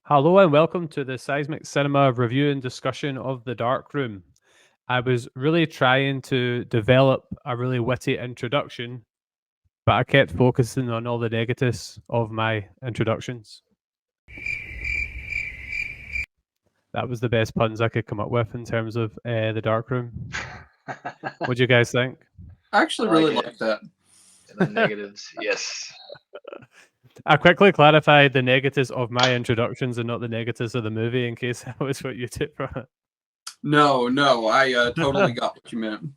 Hello and welcome to the Seismic Cinema review and discussion of The Dark Room. I was really trying to develop a really witty introduction, but I kept focusing on all the negatives of my introductions. That was the best puns I could come up with in terms of The Dark Room. What do you guys think? I actually I really like like that. The negatives, yes. I quickly clarified the negatives of my introductions and not the negatives of the movie in case that was what you took from it. No, I totally got what you meant.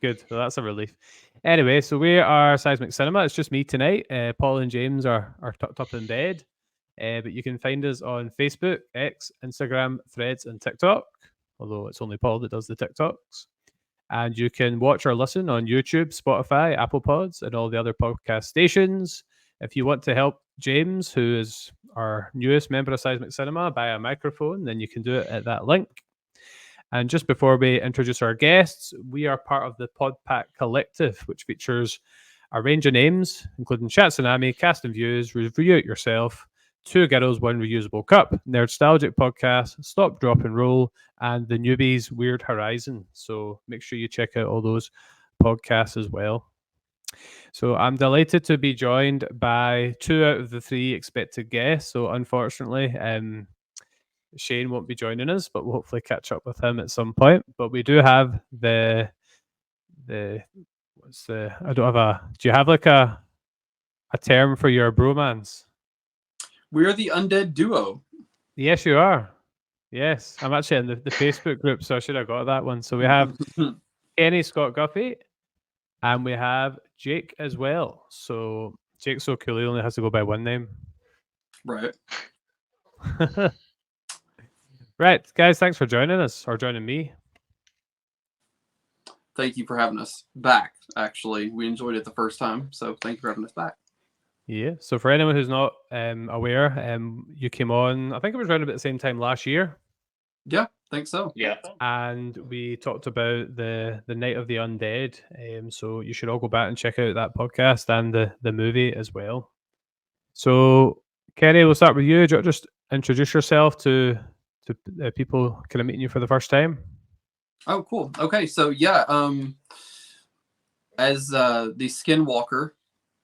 Good. Well, that's a relief. Anyway, so we are Seismic Cinema. It's just me tonight. Paul and James are tucked up in bed. But you can find us on Facebook, X, Instagram, Threads, and TikTok. Although it's only Paul that does the TikToks. And you can watch or listen on YouTube, Spotify, Apple Pods, and all the other podcast stations. If you want to help James, who is our newest member of Seismic Cinema, buy a microphone, then you can do it at that link. And just before we introduce our guests, we are part of the PodPack Collective, which features a range of names, including Chat Tsunami, Cast and Views, Review It Yourself, Two Girls, One Reusable Cup, Nerdstalgic Podcast, Stop, Drop and Roll, and the Newbies Weird Horizon. So make sure you check out all those podcasts as well. So I'm delighted to be joined by two out of the three expected guests. So unfortunately, Shane won't be joining us, but we'll hopefully catch up with him at some point. But we do have the what's the I don't have a do you have like a term for your bromance? We're the undead duo. Yes, you are. Yes. I'm actually in the Facebook group, so I should have got that one. So we have Kenny Scott Guffey and we have Jake as well. So Jake's so cool he only has to go by one name. Right. Right, guys, thanks for joining us or joining me. Thank you for having us back. Actually, we enjoyed it the first time, so thank you for having us back. Yeah. So for anyone who's not aware, you came on. I think it was around about the same time last year. Yeah, think so. Yeah. And we talked about the Night of the Undead. So you should all go back and check out that podcast and the movie as well. So Kenny, we'll start with you. Do you want to just introduce yourself to people kind of meeting you for the first time? Oh, cool. Okay, so yeah, as the Skinwalker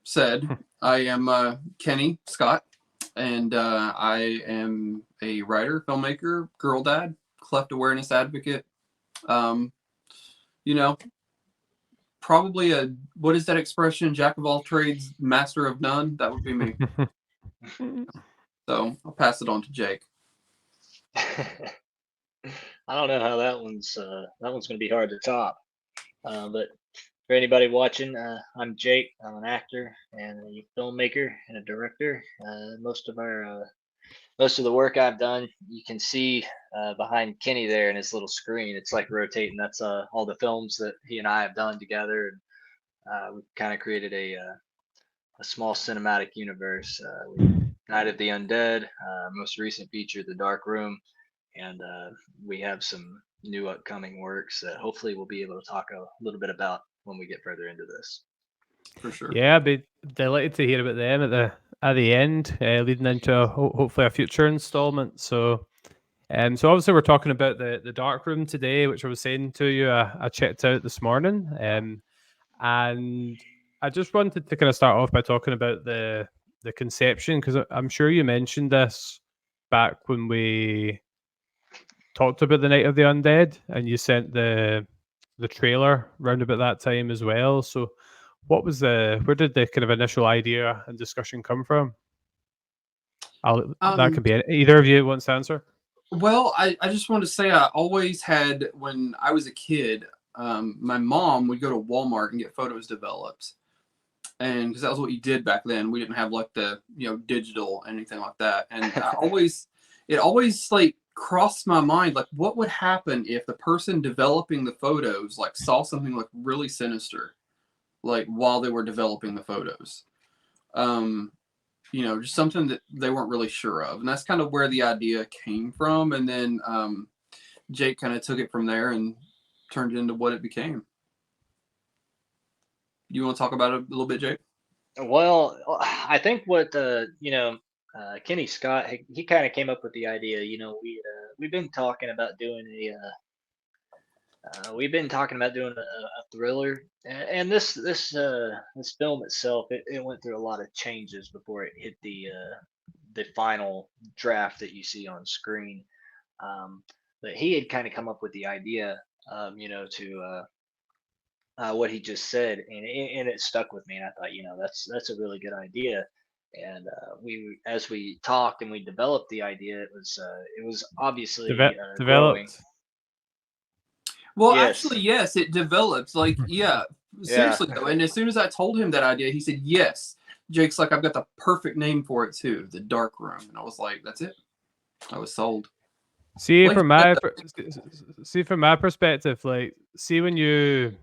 said, I am Kenny Scott, and I am a writer, filmmaker, girl dad, cleft awareness advocate. You know, probably what is that expression? Jack of all trades, master of none. That would be me. So I'll pass it on to Jake. I don't know how that one's going to be hard to top. But for anybody watching, I'm Jake. I'm an actor and a filmmaker and a director. Most of the work I've done, you can see behind Kenny there in his little screen. It's like rotating. That's all the films that he and I have done together. And we've kind of created a small cinematic universe. Night of the Undead, most recent feature, The Dark Room, and we have some new upcoming works that hopefully we'll be able to talk a little bit about when we get further into this. For sure. Yeah, I'd be delighted to hear about them at the end, leading into hopefully a future installment. So obviously we're talking about the Dark Room today, which I was saying to you, I checked out this morning, and I just wanted to kind of start off by talking about the conception, because I'm sure you mentioned this back when we talked about the Night of the Undead, and you sent the trailer round about that time as well. So where did the kind of initial idea and discussion come from? That could be either of you wants to answer. Well, I just want to say I always had, when I was a kid, my mom would go to Walmart and get photos developed. And because that was what you did back then. We didn't have like the, digital anything like that. And it always like crossed my mind, like what would happen if the person developing the photos like saw something like really sinister, like while they were developing the photos. Just something that they weren't really sure of. And that's kind of where the idea came from. And then Jake kind of took it from there and turned it into what it became. You want to talk about it a little bit, Jake? Well, I think what Kenny Scott, he kind of came up with the idea. We've been talking about doing a thriller, and this film itself, it went through a lot of changes before it hit the final draft that you see on screen. But he had kind of come up with the idea, to what he just said, and it stuck with me. And I thought, that's a really good idea. And as we talked and we developed the idea, it was obviously growing. Developed. Well, Yes. actually, yes, it developed. Like, yeah, seriously though. And as soon as I told him that idea, he said yes. Jake's like, I've got the perfect name for it too, the Dark Room. And I was like, that's it. I was sold. See, Like, from my perspective, like, see when you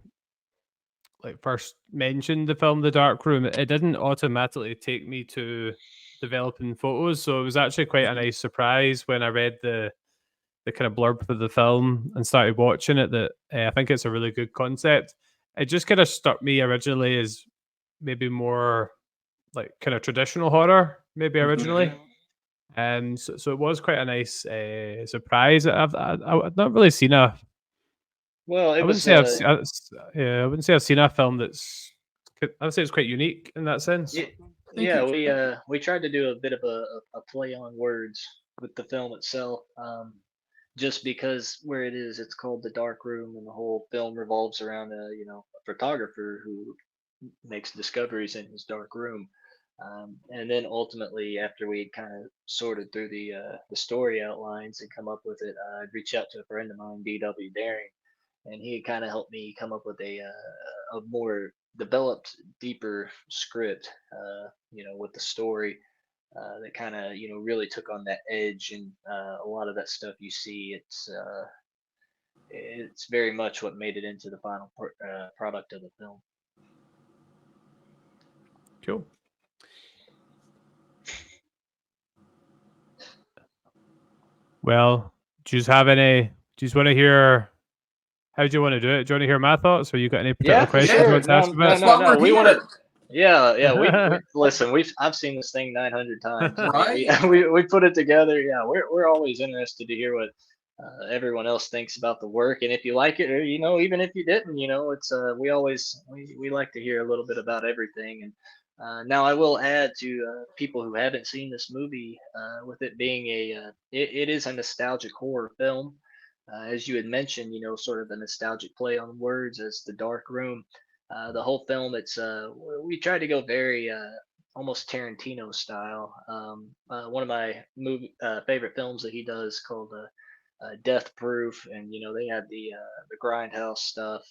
like first mentioned the film The Dark Room, it didn't automatically take me to developing photos. So it was actually quite a nice surprise when I read the kind of blurb for the film and started watching it that I think it's a really good concept. It just kind of struck me originally as maybe more like kind of traditional horror, maybe originally. So it was quite a nice surprise. I've not really seen a. Well, it I wouldn't was. say I wouldn't say I've seen a film that's. I would say it's quite unique in that sense. We tried to do a bit of a play on words with the film itself. Just because where it is, it's called The Dark Room, and the whole film revolves around a photographer who makes discoveries in his dark room. And then ultimately, after we kind of sorted through the story outlines and come up with it, I'd reach out to a friend of mine, D.W. Daring, and he kind of helped me come up with a more developed, deeper script, with the story. That kind of really took on that edge, and a lot of that stuff you see, it's very much what made it into the final product of the film. Cool. Well, do you have any? Do you want to hear? How do you want to do it? Do you want to hear my thoughts, or you got any particular questions you want to ask about? No. We want to. Yeah. We listen. I've seen this thing 900 times. Right? We put it together. Yeah, we're always interested to hear what everyone else thinks about the work, and if you like it, or even if you didn't, it's we like to hear a little bit about everything. And now I will add to people who haven't seen this movie, with it being it is a nostalgic horror film. As you had mentioned, sort of a nostalgic play on words as The Dark Room. The whole film, we tried to go very almost Tarantino style. One of my favorite films that he does called Death Proof, and they had the grindhouse stuff.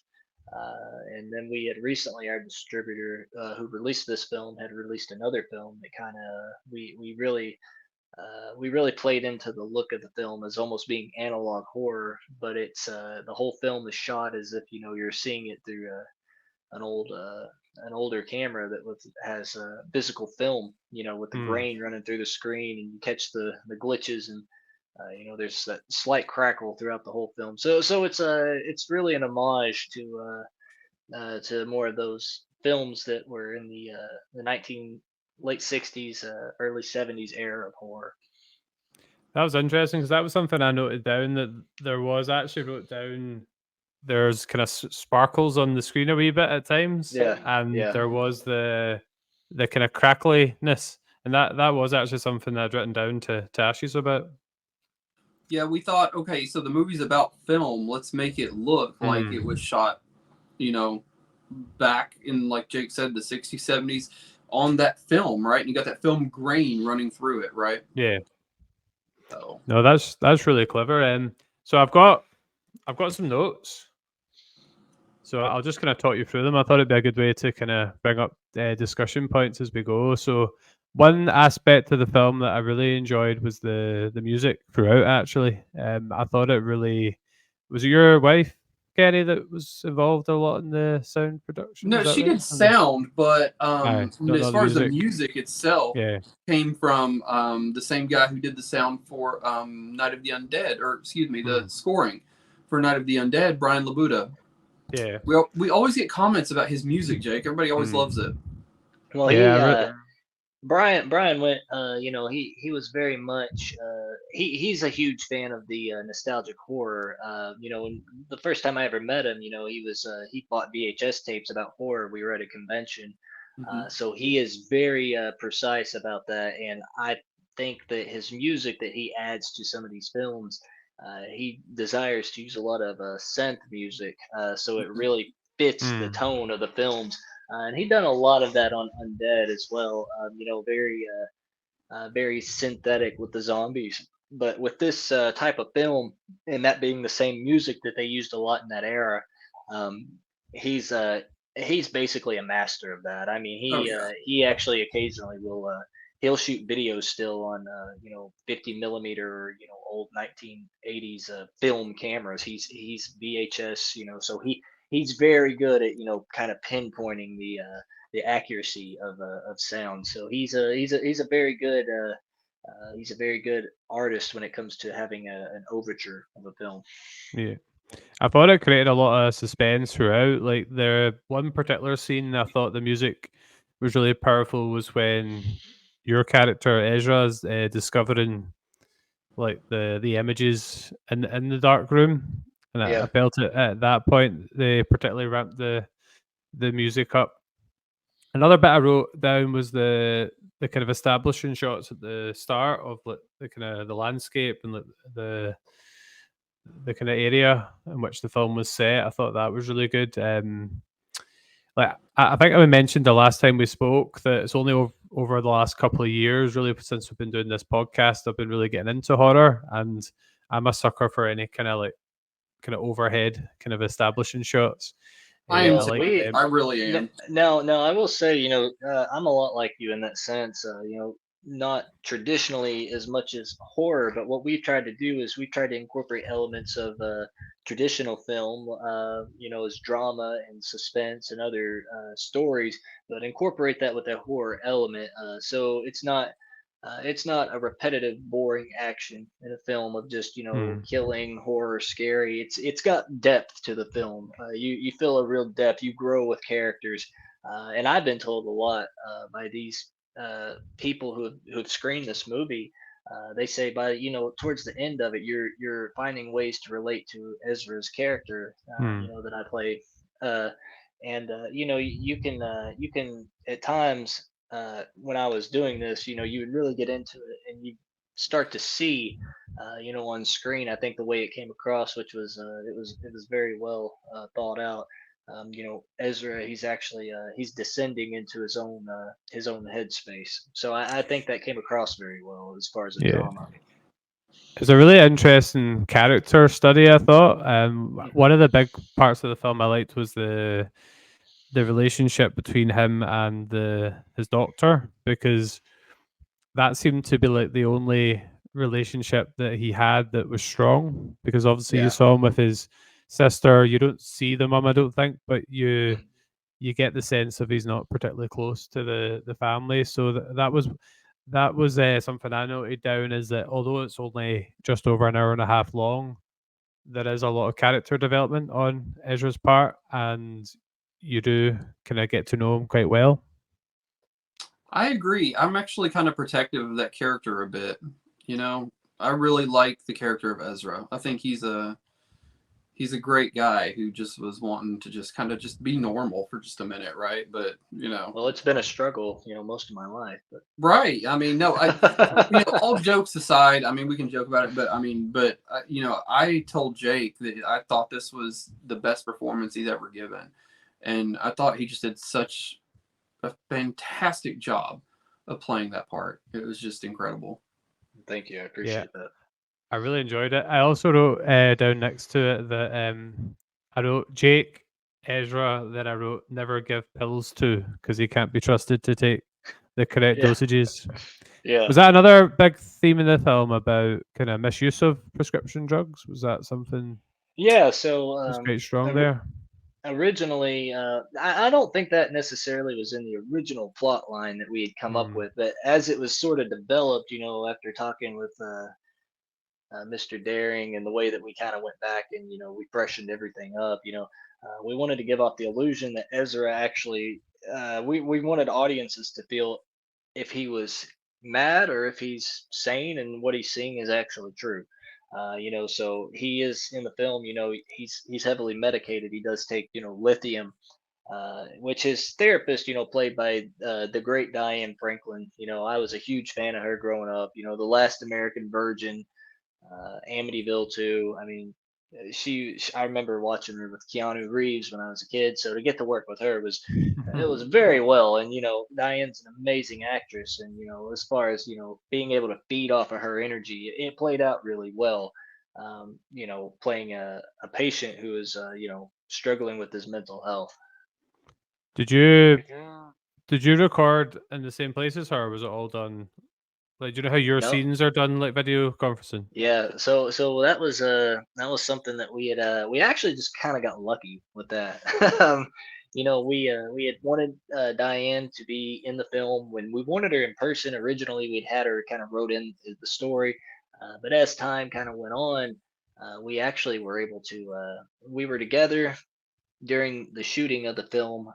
And then we had recently, our distributor who released this film had released another film that kind of we really played into the look of the film as almost being analog horror, but it's the whole film is shot as if you're seeing it through an older camera that has physical film, with the grain running through the screen, and you catch the glitches, and there's that slight crackle throughout the whole film. So it's really an homage to more of those films that were in the late 60s, early 70s era of horror. That was interesting because that was something I noted down, that there was actually wrote down. There's kind of sparkles on the screen a wee bit at times, and there was the kind of crackliness, and that was actually something that I'd written down to ask you about. Yeah, we thought, okay, so the movie's about film. Let's make it look like it was shot, back in, like Jake said, the 60s, 70s on that film, right? And you got that film grain running through it, right? Yeah. So. No, that's really clever. And so I've got some notes. So I'll just kind of talk you through them. I thought it'd be a good way to kind of bring up discussion points as we go. So one aspect of the film that I really enjoyed was the music throughout. Actually, I thought it really was. It your wife, Kenny, that was involved a lot in the sound production? No, she did sound, but as far as the music itself, came from the same guy who did the sound for Night of the Undead, or excuse me, the scoring for Night of the Undead, Brian Labuda. Yeah, we always get comments about his music, Jake. Everybody always loves it. Well, Brian went. He was very much. He's a huge fan of the nostalgic horror. When the first time I ever met him, he bought VHS tapes about horror. We were at a convention, Hmm. so he is very precise about that. And I think that his music that he adds to some of these films, he desires to use a lot of synth music, so it Hmm. really fits the Hmm. tone of the films. And he done a lot of that on Undead as well. Very synthetic with the zombies. But with this type of film, and that being the same music that they used a lot in that era, um, he's he's basically a master of that. I mean, Oh he actually occasionally will he'll shoot videos still on 50 millimeter or old 1980s film cameras. He's VHS, so he's very good at kind of pinpointing the accuracy of sound. So he's a very good he's a very good artist when it comes to having an overture of a film. Yeah. I thought it created a lot of suspense throughout. Like the one particular scene, I thought the music was really powerful was when your character Ezra is discovering like the images in the dark room, and I Yeah, felt it at that point. They particularly ramped the music up. Another bit I wrote down was the kind of establishing shots at the start of like the kind of the landscape and like the kind of area in which the film was set. I thought that was really good. Like I think I mentioned the last time we spoke that it's only over the last couple of years, really, since we've been doing this podcast, I've been really getting into horror, and I'm a sucker for any kind of like kind of overhead kind of establishing shots. I am I yeah. too. like We them. I really am. now I will say, I'm a lot like you in that sense. Not traditionally as much as horror, but what we've tried to do is we tried to incorporate elements of traditional film, as drama and suspense and other stories, but incorporate that with a horror element. So it's not a repetitive, boring action in a film of just Hmm. killing, horror, scary. It's got depth to the film. You feel a real depth. You grow with characters, and I've been told a lot by these people who've screened this movie. They say by towards the end of it, you're finding ways to relate to Ezra's character. Hmm. That I play. Uh, and you can at times when I was doing this, you would really get into it and you start to see, on screen. I think the way it came across, which was it was very well thought out. Ezra, he's actually he's descending into his own headspace. So I think that came across very well as far as a Yeah. drama. It's a really interesting character study, I thought. Hmm. One of the big parts of the film I liked was the relationship between him and his doctor, because that seemed to be like the only relationship that he had that was strong. Because obviously you Yeah. saw him with his sister. You don't see the mum, I don't think, but you get the sense of he's not particularly close to the family. So that was something I noted down, is that although it's only just over an hour and a half long, there is a lot of character development on Ezra's part, and you do kind of get to know him quite well. I agree. I'm actually kind of protective of that character a bit. You know, I really like the character of Ezra. I think he's a great guy who just was wanting to just kind of just be normal for just a minute, right? But Well, it's been a struggle, most of my life, but right. I mean, no, all jokes aside, I mean, we can joke about it, but I mean, but I told Jake that I thought this was the best performance he's ever given, and I thought he just did such a fantastic job of playing that part. It was just incredible. thank you. I Yeah, appreciate that. I really enjoyed it. I also wrote down next to it that I wrote Jake, Ezra, then I wrote never give pills to, because he can't be trusted to take the correct Yeah, dosages. yeah. Was that another big theme in the film about kind of misuse of prescription drugs? Was that something Yeah, so that's quite strong there? originally, I don't think that necessarily was in the original plot line that we had come up Hmm. with, but as it was sort of developed, after talking with Mr. Daring and the way that we kind of went back and we freshened everything up, we wanted to give off the illusion that Ezra actually, we wanted audiences to feel if he was mad or if he's sane and what he's seeing is actually true. So he is in the film. He's heavily medicated. He does take lithium, which his therapist, played by the great Diane Franklin. I was a huge fan of her growing up. The Last American Virgin, Amityville too. I mean, I remember watching her with Keanu Reeves when I was a kid. So to get to work with her it was very well. And Diane's an amazing actress. And as far as being able to feed off of her energy, it played out really well. Playing a patient who is struggling with his mental health. Did you record in the same places, or was it all done? Like, do you know how your No, scenes are done, like video conferencing? yeah, so that was something that we actually just kind of got lucky with that. We had wanted Diane to be in the film when we wanted her in person. Originally, we'd had her kind of wrote in the story, but as time kind of went on, we actually were able to. We were together during the shooting of the film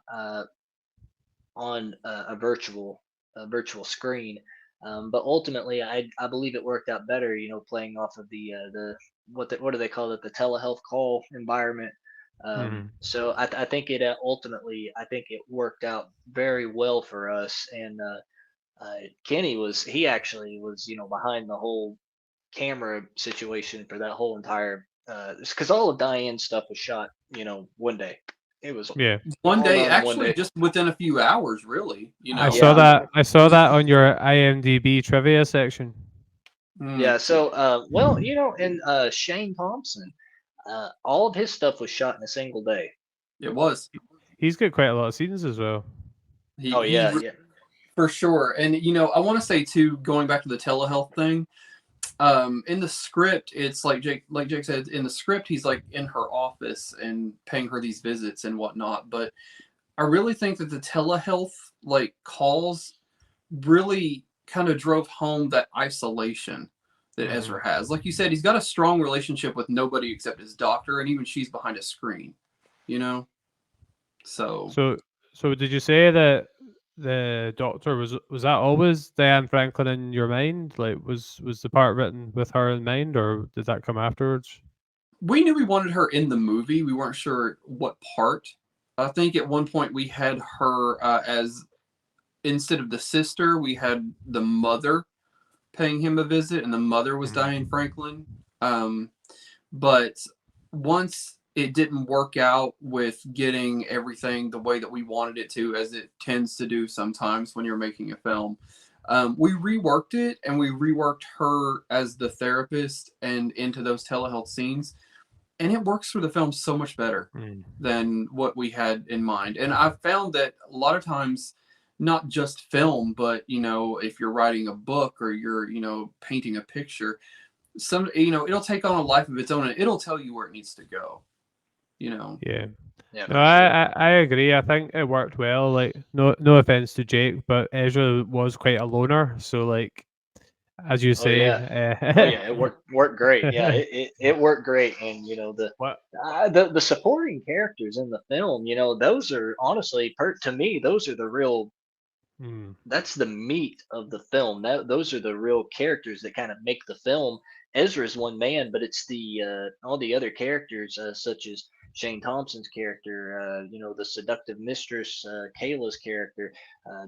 on a virtual screen. But ultimately, I believe it worked out better, playing off of the what do they call it, the telehealth call environment. Mhm. So I think it ultimately, I think it worked out very well for us. And Kenny he actually was behind the whole camera situation for that whole entire because all of Diane's stuff was shot one day. It was Yeah, One all day, done in one actually, day. just within a few hours, really. I Yeah, saw that. I saw that on your IMDb trivia section. Yeah, Mm, so well, and Shane Thompson, all of his stuff was shot in a single day. it was. He's got quite a lot of scenes as well. Oh He's yeah, yeah. for sure. And I want to say too, going back to the telehealth thing, in the script, it's like Jake said, in the script, he's like in her office and paying her these visits and whatnot. But I really think that the telehealth like calls really kind of drove home that isolation that Mhm. Ezra has. Like you said, he's got a strong relationship with nobody except his doctor, and even she's behind a screen, you know? So So, so did you say that the Doctor was that always Diane Franklin in your mind? Like, was the part written with her in mind, or did that come afterwards? we knew we wanted her in the movie. We weren't sure what part. I think at one point we had her as instead of the sister, we had the mother paying him a visit, and the mother was Diane Mhm. Franklin. Um, but once it didn't work out with getting everything the way that we wanted it to, as it tends to do sometimes when you're making a film, we reworked it and we reworked her as the therapist and into those telehealth scenes. And it works for the film so much better Mm. than what we had in mind. And I've found that a lot of times, not just film, but if you're writing a book or you're painting a picture, it'll take on a life of its own and it'll tell you where it needs to go. you know Yeah. Yeah, No, for sure. I agree. I think it worked well. Like, no offense to Jake, but Ezra was quite a loner. So, like, as you Oh say, yeah. Oh yeah, it worked great. Yeah, it worked great. And what? the supporting characters in the film, those are honestly, to me, those are the real. Mm. That's the meat of the film. Those are the real characters that kind of make the film. Ezra's one man, but it's the all the other characters, such as Shane Thompson's character, the seductive mistress, Kayla's character,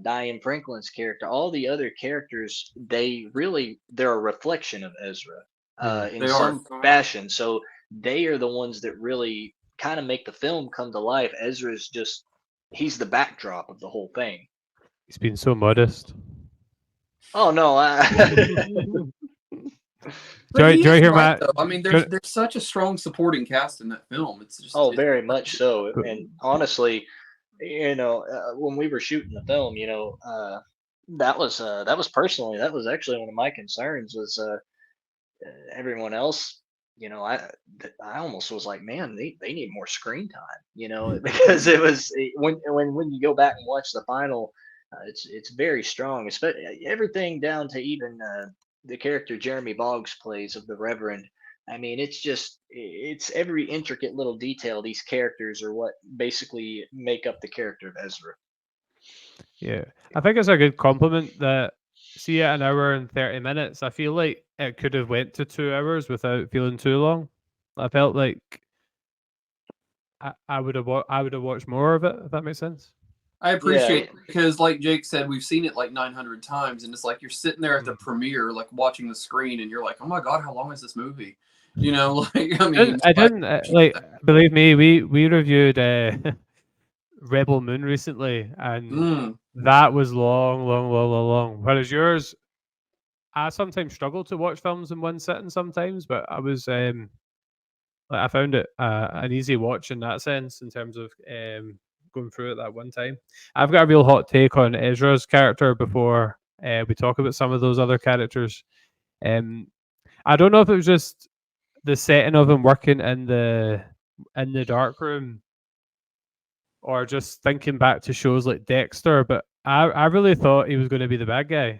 Diane Franklin's character, all the other characters. They're a reflection of Ezra, Mm. in they are. some fashion. So they are the ones that really kind of make the film come to life. Ezra's just he's the backdrop of the whole thing. He's been so modest. Oh no, But he Do I is hear right Matt? though. I mean, Do, there's such a strong supporting cast in that film. oh, It's very much so. do- And honestly, when we were shooting the film, that was personally that was actually one of my concerns was everyone else. I almost was like, man, they need more screen time, because when you go back and watch the final, it's very strong. Especially everything down to even the character Jeremy Boggs plays of the Reverend. I mean, it's every intricate little detail. These characters are what basically make up the character of Ezra. Yeah, I think it's a good compliment that see at an hour and 30 minutes. I feel like it could have went to 2 hours without feeling too long. I felt like I would have I would have watched more of it. If that makes sense. I Yeah, appreciate it because, like Jake said, we've seen it like 900 times, and it's like you're sitting there at the premiere, like watching the screen, and you're like, "Oh my god, how long is this movie?" You know, like I mean, I so I didn't appreciate like. that. Believe me, we reviewed Rebel Moon recently, and Mm. that was long, long, long, long, long. Whereas yours, I sometimes struggle to watch films in one sitting sometimes, but I was like I found it an easy watch in that sense in terms of going through it that one time. I've got a real hot take on Ezra's character before we talk about some of those other characters. Um, I don't know if it was just the setting of him working in the dark room or just thinking back to shows like Dexter, but I really thought he was going to be the bad guy.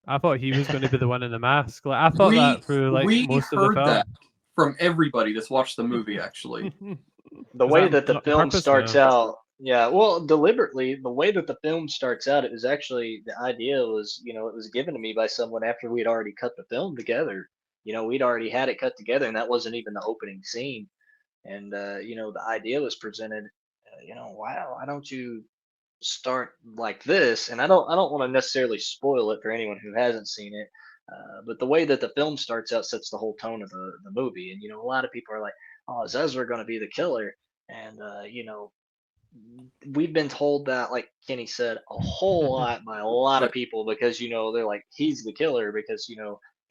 I thought he was going to be the one in the mask. Like I thought We that through like we most of the heard film. that from everybody that's watched the movie. Actually, the Was way that that the not film purpose? starts No. out, yeah, well, deliberately, the way that the film starts out, it was actually the idea was, it was given to me by someone after we'd already cut the film together. We'd already had it cut together, and that wasn't even the opening scene. And the idea was presented. Why don't you start like this? And I don't want to necessarily spoil it for anyone who hasn't seen it. But the way that the film starts out sets the whole tone of the movie. And a lot of people are like, "Oh, is Ezra going to be the killer?" And we've been told that, like Kenny said, a whole lot by a lot of but people because they're like, he's the killer because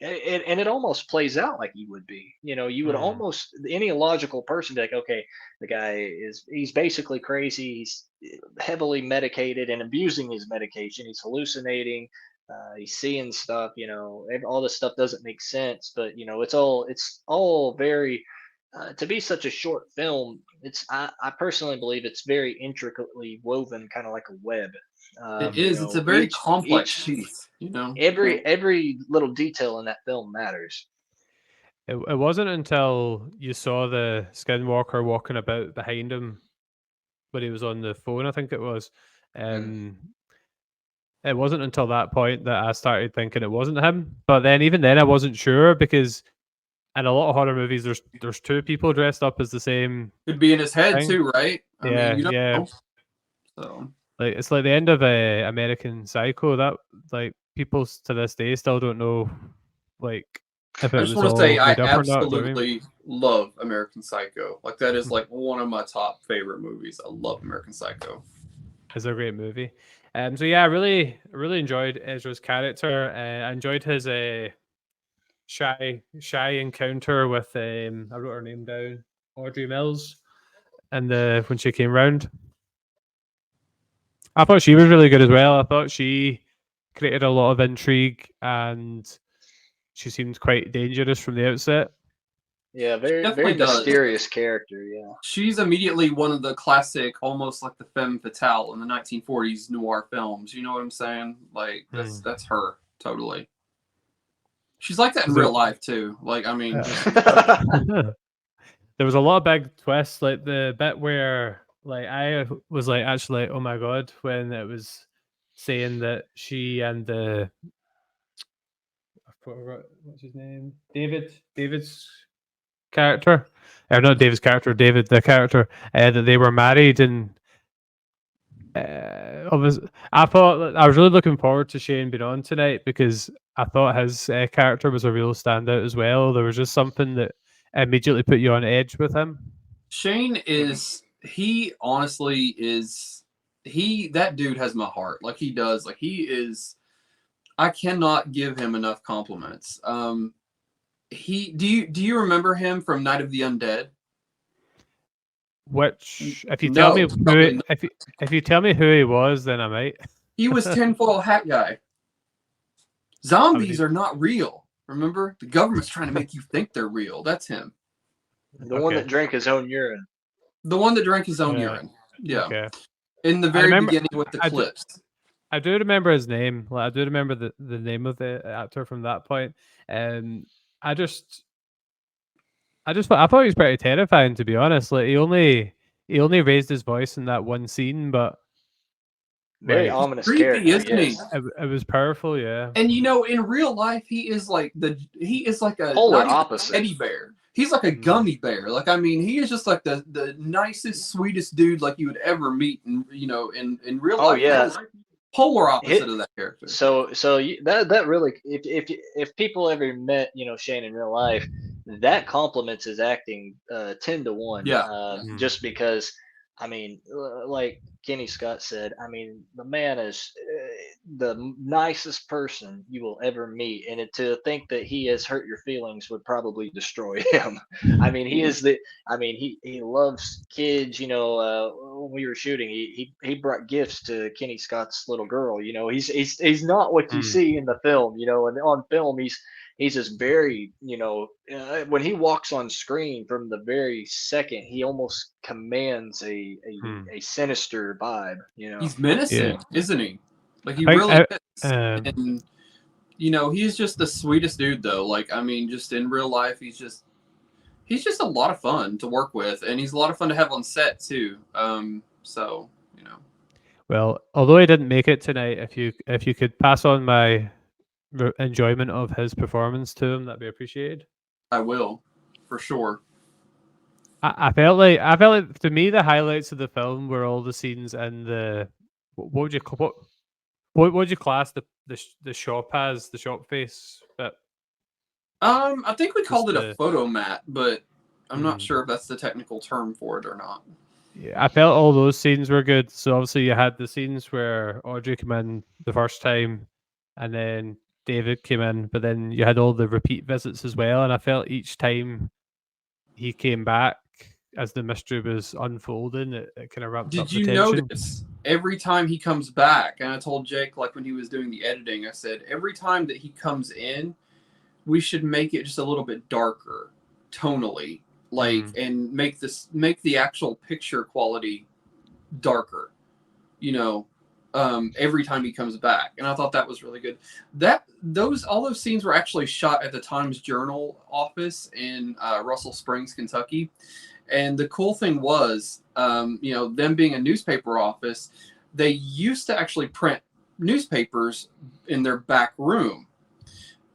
and it almost plays out like he would be. You would Mm. almost any logical person be like, okay, the guy he's basically crazy. He's heavily medicated and abusing his medication. He's hallucinating. He's seeing stuff. All this stuff doesn't make sense. But it's all very to be such a short film, I personally believe it's very intricately woven, kind of like a web. it is. It's a very complex Each piece. You know. every little detail in that film matters. It wasn't until you saw the Skinwalker walking about behind him when he was on the phone, I think it was. Mm. It wasn't until that point that I started thinking it wasn't him. But then, even then, I wasn't sure because in a lot of horror movies, there's two people dressed up as the same Could be in his head thing. too, right? I mean, Yeah, you don't yeah. know. So Like it's like the end of American Psycho. That like people to this day still don't know, like if I it just was want to say all I made up or not. Do you know what I mean? absolutely love American Psycho. Like that is like one of my top favorite movies. I love American Psycho. It's a great movie. So yeah, I really enjoyed Ezra's character. I enjoyed his shy encounter with I wrote her name down, Audrey Mills, and the when she came round. I thought she was really good as well. I thought she created a lot of intrigue and she seemed quite dangerous from the outset. Yeah, She very very definitely does. mysterious character. Yeah. She's immediately one of the classic, almost like the femme fatale in the 1940s noir films. You know what I'm saying? Like Hmm. that's her totally. She's like that in Is there, real life too. Like I mean, just there was a lot of big twists, like the bit where like I was like actually, oh my god, when it was saying that she and the I forgot what's his name, David's character, or not David's character, David the character, that they were married and. I thought I was really looking forward to Shane being on tonight because I thought his character was a real standout as well. There was just something that immediately put you on edge with him. Shane is he honestly is he that dude has my heart. Like he does. Like he is I cannot give him enough compliments. He do you remember him from Night of the Undead? Which, if you tell me No, probably not. if you tell me who he was, then I might. He was tinfoil hat guy. I mean, Zombies are not real. Remember? The government's trying to make you think they're real. That's him. The one okay, that drank his own urine. The one that drank his own yeah, urine. Yeah. okay. In the I very remember. beginning with the I do, clips. I do remember his name. Like, I do remember the name of the actor from that point. And I just I thought he was pretty terrifying, to be honest. Like he only raised his voice in that one scene, but Very Like, ominous creepy, character. isn't he? Yes. it was powerful, yeah. And in real life, he is like a Polar not even opposite. teddy bear. He's like a gummy bear. Like, I mean, he is just like the nicest, sweetest dude like you would ever meet. And in real Oh life, yeah. he's polar opposite Hit, of that character. so that really, if people ever met Shane in real life, that complements his acting 10 to 1. Yeah. Just because, I mean, like Kenny Scott said, I mean, the man is the nicest person you will ever meet, and to think that he has hurt your feelings would probably destroy him. I mean, he loves kids. When we were shooting, he brought gifts to Kenny Scott's little girl. He's not what you see in the film. And on film he's just very, when he walks on screen from the very second, he almost commands a sinister vibe. He's menacing, isn't he? Like, he I really think is. And he's just the sweetest dude, though. Like, I mean, just in real life, he's just a lot of fun to work with, and he's a lot of fun to have on set too. So. Well, although I didn't make it tonight, if you could pass on my enjoyment of his performance to him, that'd be appreciated. I will, for sure. I felt like to me the highlights of the film were all the scenes in the what would you class the shop as, the shop face bit? I think we called it the a photo mat, but I'm not sure if that's the technical term for it or not. Yeah, I felt all those scenes were good. So obviously you had the scenes where Audrey came in the first time, and then David came in, but then you had all the repeat visits as well. And I felt each time he came back as the mystery was unfolding, it kind of ramped up Did the you tension. notice every time he comes back? And I told Jake, like when he was doing the editing, I said every time that he comes in, we should make it just a little bit darker, tonally, like, and make the actual picture quality darker. Every time he comes back, and I thought that was really good. All those scenes were actually shot at the Times Journal office in Russell Springs, Kentucky. And the cool thing was, them being a newspaper office, they used to actually print newspapers in their back room.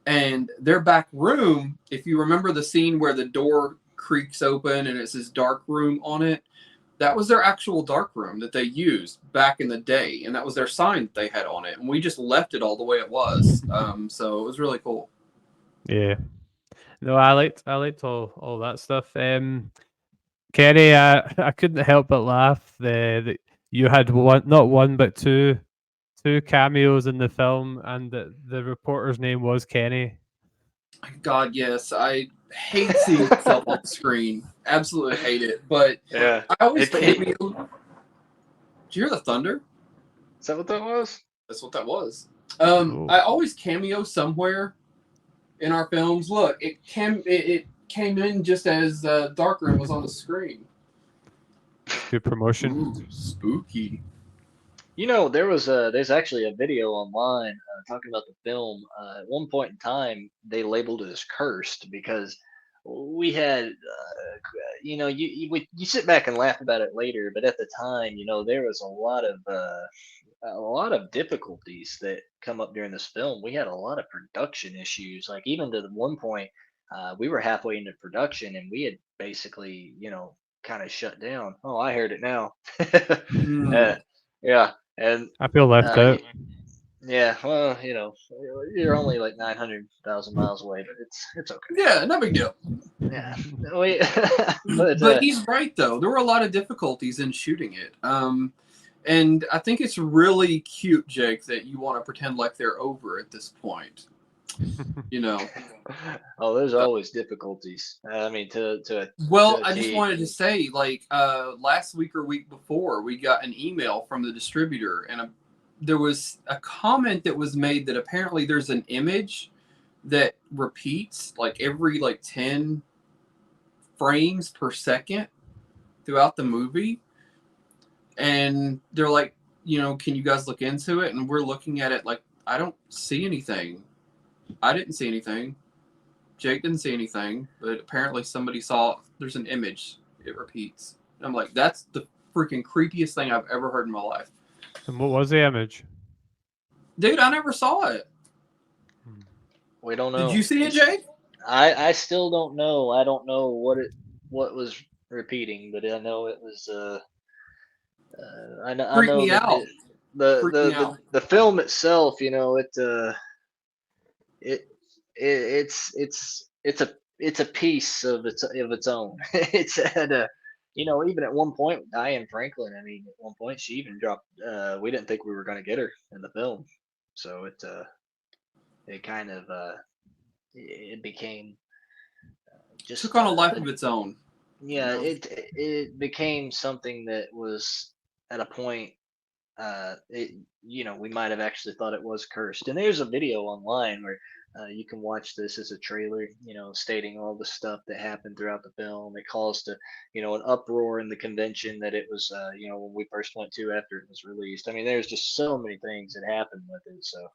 And their back room, if you remember the scene where the door creaks open and it says dark room on it, that was their actual dark room that they used back in the day. And that was their sign that they had on it. And we just left it all the way it was. So it was really cool. Yeah. No, I liked all that stuff. Kenny, I couldn't help but laugh. That you had not one but two cameos in the film, and the reporter's name was Kenny. God, yes, I hate seeing myself on the screen. Absolutely hate it. But Yeah. I always cameo. Did you hear the thunder? Is that what that was? That's what that was. I always cameo somewhere in our films. Look, it came in just as Darkroom was on the screen. Good promotion. Ooh, spooky. There's actually a video online talking about the film. At one point in time, they labeled it as cursed because we had, you sit back and laugh about it later, but at the time, there was a lot of difficulties that come up during this film. We had a lot of production issues, like even to the one point, we were halfway into production and we had basically, kind of shut down. Oh, I heard it now. Yeah. And I feel left out. yeah, well, you're only like 900,000 miles away, but it's okay. Yeah, no big deal. Yeah, but he's right though. There were a lot of difficulties in shooting it. And I think it's really cute, Jake, that you want to pretend like they're over at this point. Oh, there's always difficulties. I mean, I just wanted to say, like, last week or week before, we got an email from the distributor, and there was a comment that was made that apparently there's an image that repeats like every 10 frames per second throughout the movie. And they're like, can you guys look into it? And we're looking at it like, I don't see anything. I didn't see anything. Jake didn't see anything, but apparently somebody saw there's an image. It repeats. And I'm like, that's the freaking creepiest thing I've ever heard in my life. And what was the image? Dude, I never saw it. We don't know. Did you see it, Jake? I still don't know. I don't know what was repeating, but I know it was. I Freaked know me that out. Freaked me out. the film itself, you know, it it's a piece of its own. It's had a, you know, even at one point, Diane Franklin. I mean, at one point she even dropped. We didn't think we were gonna get her in the film, so it kind of it became just Took on a life of its own. yeah, You know? it became something that was at a point, it, you know, we might have actually thought it was cursed. And there's a video online where you can watch this as a trailer, you know, stating all the stuff that happened throughout the film. It caused a, you know, an uproar in the convention that it was, you know, when we first went to after it was released. I mean, there's just so many things that happened with it. So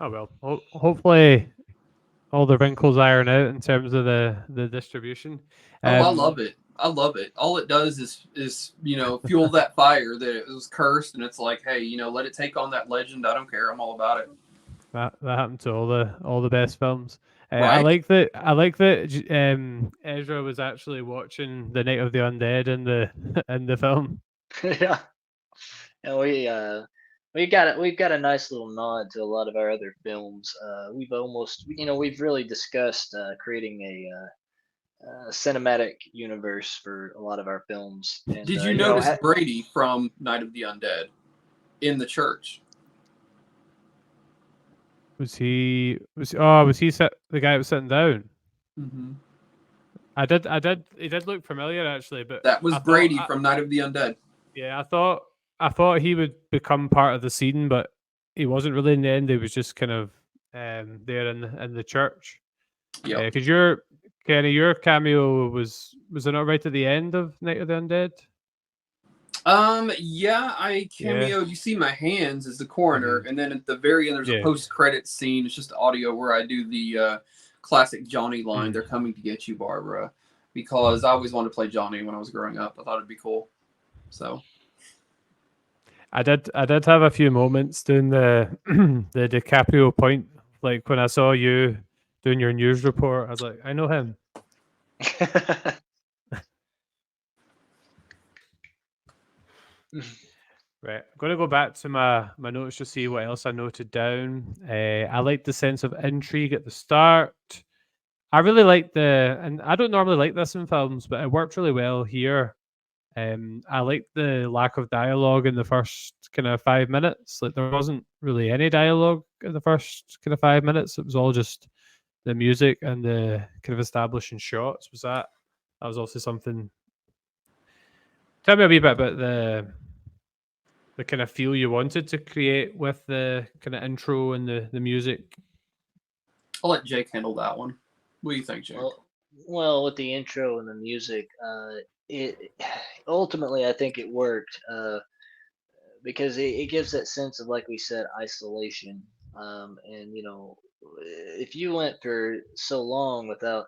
Oh well, hopefully all the wrinkles iron out in terms of the distribution. Oh, I love it. I love it. All it does is you know, fuel that fire that it was cursed, and it's like, hey, you know, let it take on that legend. I don't care. I'm all about it. That happened to all the best films. Right? I like that Ezra was actually watching the Night of the Undead in the in the film. yeah, and we've got a nice little nod to a lot of our other films. We've almost, you know, we've really discussed creating a cinematic universe for a lot of our films. And Did you you know, notice Brady from Night of the Undead in the church? Was he the guy that was sitting down? Mm-hmm. I did he did look familiar actually, but That was I Brady thought from Night of the Undead. yeah, I thought he would become part of the scene, but he wasn't really in the end. He was just kind of there in the church. Yep. Because your cameo was it not right at the end of Night of the Undead? Yeah, I Yeah. cameoed. You see my hands as the coroner, Mhm. and then at the very end, there's a Yeah. post-credit scene. It's just audio where I do the classic Johnny line. Mm. They're coming to get you, Barbara, because I always wanted to play Johnny when I was growing up. I thought it'd be cool. So I did have a few moments doing the the DiCaprio point, like when I saw you doing your news report. I was like, I know him. Right. I'm going to go back to my notes to see what else I noted down. I like the sense of intrigue at the start. I really like and I don't normally like this in films, but it worked really well here. I like the lack of dialogue in the first kind of 5 minutes. Like there wasn't really any dialogue in the first kind of 5 minutes. It was all just the music and the kind of establishing shots. That was also something? Tell me a wee bit about the kind of feel you wanted to create with the kind of intro and the music. I'll let Jake handle that one. What do you think, Jake? Well, with the intro and the music, it ultimately I think it worked because it gives that sense of, like we said, isolation. And you know, if you went for so long without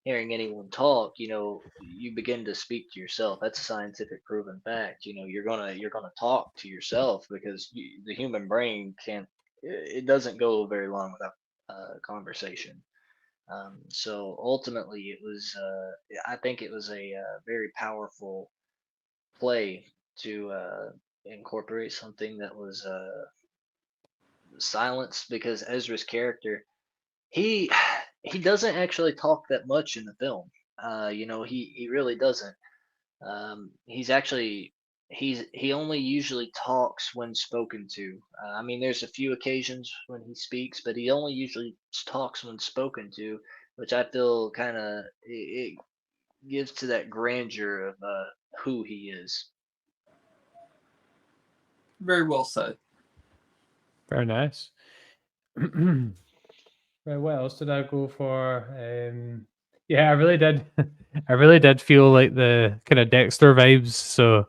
hearing anyone talk, you know, you begin to speak to yourself. That's a scientific proven fact. You know, you're gonna talk to yourself because the human brain can't. It doesn't go very long without conversation. So ultimately, it was. I think it was a very powerful play to incorporate something that was silence, because Ezra's character, he he doesn't actually talk that much in the film. You know, he really doesn't. He's actually he only usually talks when spoken to. I mean, there's a few occasions when he speaks, but he only usually talks when spoken to, which I feel kind of it gives to that grandeur of who he is. Very well said. Very nice. Right, what else did I go for? Yeah, I really did. I really did feel like the kind of Dexter vibes. So,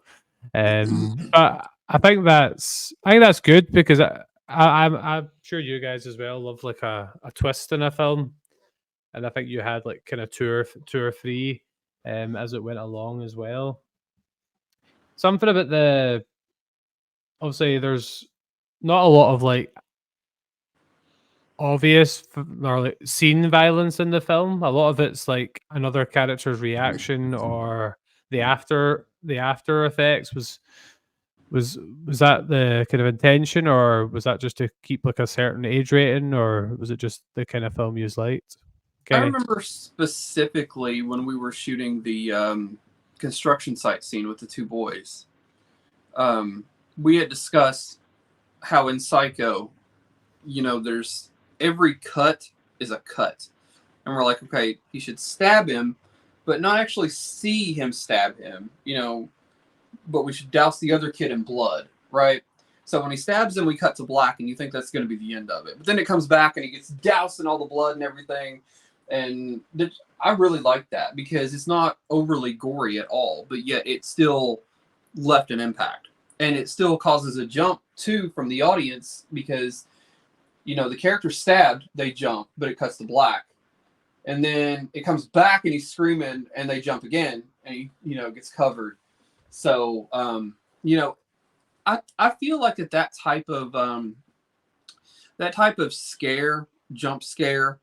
but I think that's good because I'm sure you guys as well love like a twist in a film, and I think you had like kind of two or three, as it went along as well. Something about obviously there's not a lot of like obvious or like scene violence in the film. A lot of it's like another character's reaction or the after effects. Was that the kind of intention, or was that just to keep like a certain age rating, or was it just the kind of film you liked? I Kenny? remember specifically when we were shooting the construction site scene with the two boys. We had discussed how in Psycho, there's every cut is a cut. And we're like, okay, he should stab him, but not actually see him stab him, but we should douse the other kid in blood, right? So when he stabs him, we cut to black, and you think that's going to be the end of it. But then it comes back, and he gets doused in all the blood and everything. And I really like that because it's not overly gory at all, but yet it still left an impact. And it still causes a jump, too, from the audience because, the character stabbed, they jump, but it cuts to black. And then it comes back, and he's screaming, and they jump again, and he, gets covered. So, I feel like that type of scare, jump scare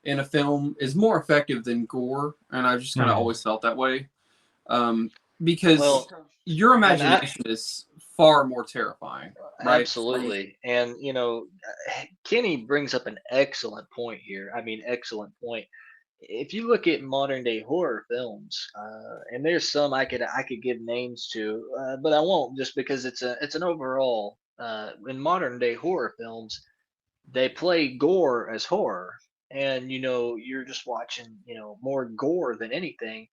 in a film is more effective than gore, and I've just kind of always felt that way. Because your imagination is far more terrifying, right? Absolutely. And Kenny brings up an excellent point here. I mean, excellent point. If you look at modern day horror films, and there's some I could give names to, but I won't just because it's an overall. In modern day horror films, they play gore as horror, and you're just watching more gore than anything.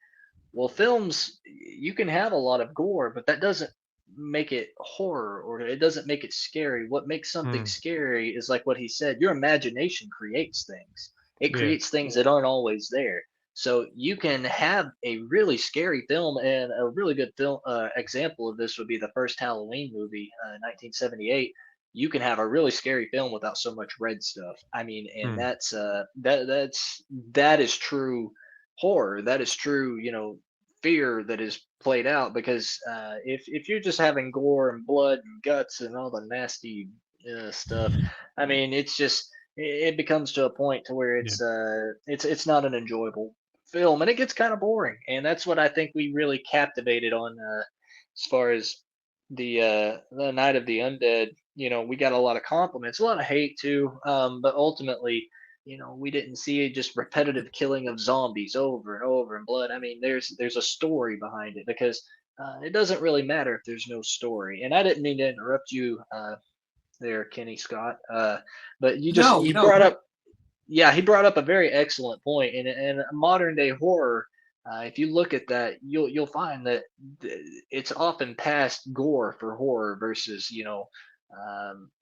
Well, films, you can have a lot of gore, but that doesn't make it horror, or it doesn't make it scary. What makes something scary is like what he said, your imagination creates things. It creates things that aren't always there. So you can have a really scary film, and a really good film example of this would be the first Halloween movie, 1978. You can have a really scary film without so much red stuff. I mean, and that is true horror. That is true, fear that is played out. Because if you're just having gore and blood and guts and all the nasty stuff, I mean, it becomes to a point to where it's not an enjoyable film, and it gets kind of boring. And that's what I think we really captivated on, as far as the Night of the Undead. We got a lot of compliments, a lot of hate too, but ultimately, we didn't see just repetitive killing of zombies over and over and blood. I mean, there's a story behind it, because it doesn't really matter if there's no story. And I didn't mean to interrupt you there, Kenny Scott, but you brought up, yeah, he brought up a very excellent point. In modern day horror, if you look at that, you'll find that it's often past gore for horror versus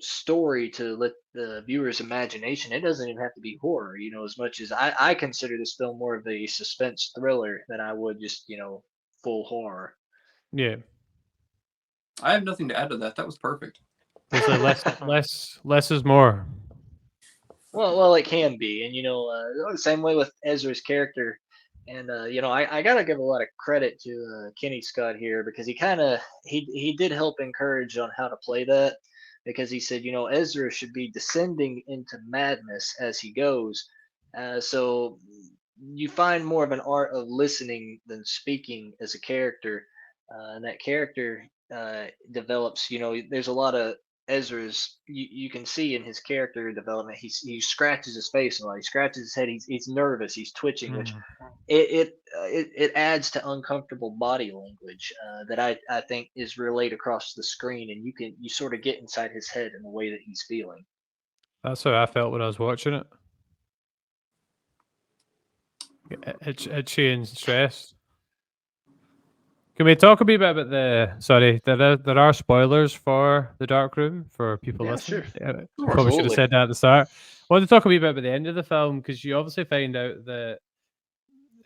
story to let the viewer's imagination. It doesn't even have to be horror, as much as I consider this film more of a suspense thriller than I would just full horror. Yeah, I have nothing to add to that. That was perfect. basically less is more. Well, it can be, and the same way with Ezra's character. And I gotta give a lot of credit to Kenny Scott here, because he did help encourage on how to play that, because he said Ezra should be descending into madness as he goes. So you find more of an art of listening than speaking as a character, and that character develops. There's a lot of Ezra's you can see in his character development. He scratches his face a lot. He scratches his head. He's nervous. He's twitching, which it adds to uncomfortable body language that I think is relayed across the screen, and you sort of get inside his head in the way that he's feeling. That's how I felt when I was watching it. Itchy and stressed. Can we talk a bit about the? Sorry, there are spoilers for the Dark Room for people listening. Sure. Probably should have said that at the start. I want to talk a bit about the end of the film, because you obviously find out that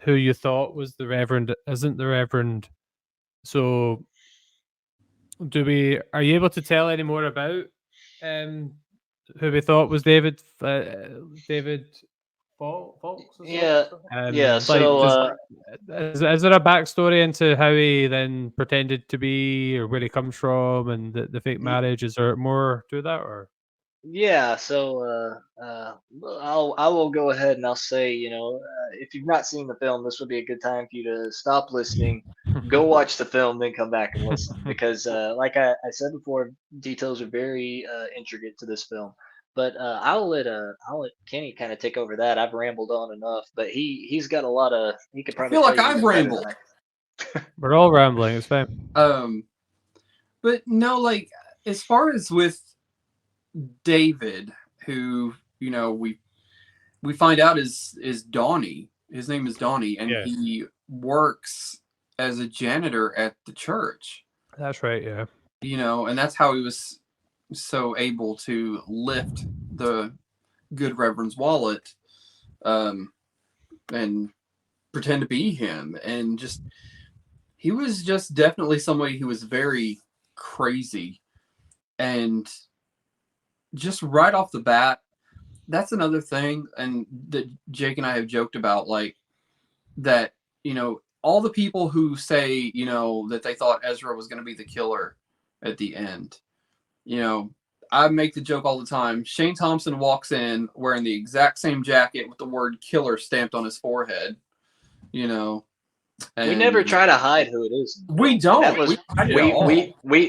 who you thought was the Reverend isn't the Reverend. So, are you able to tell any more about who we thought was David Folks. Yeah, yeah. It's like, So is there a backstory into how he then pretended to be, or where he comes from, and the fake marriage? Is there more to that, or? yeah, so I will go ahead and I'll say, if you've not seen the film, this would be a good time for you to stop listening, go watch the film, then come back and listen. Because, like I said before, details are very intricate to this film. But I'll let Kenny kind of take over that. I've rambled on enough, but he's got a lot of he could I probably feel tell like you I've even better rambled. than I. We're all rambling. It's fine. But no, like as far as with David, who we find out is Donnie. His name is Donnie, and Yeah. he works as a janitor at the church. That's right. Yeah. And that's how he was so able to lift the good Reverend's wallet, and pretend to be him, and he was just definitely somebody who was very crazy, and just right off the bat, that's another thing, and that Jake and I have joked about, like that, all the people who say, that they thought Ezra was going to be the killer at the end, I make the joke all the time. Shane Thompson walks in wearing the exact same jacket with the word killer stamped on his forehead, We never and try to hide who it is. we don't. That was We don't hide it at all.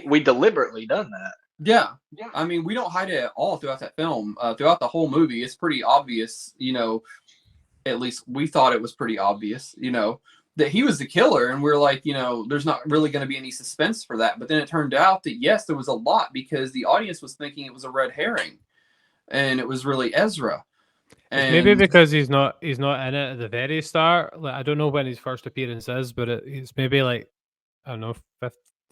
we deliberately done that. Yeah. I mean, we don't hide it at all throughout that film. Throughout the whole movie, it's pretty obvious, at least we thought it was pretty obvious, that he was the killer. And we're like, there's not really going to be any suspense for that. But then it turned out that, yes, there was a lot, because the audience was thinking it was a red herring and it was really Ezra. It's maybe because he's not in it at the very start. Like, I don't know when his first appearance is, but it's maybe like, I don't know,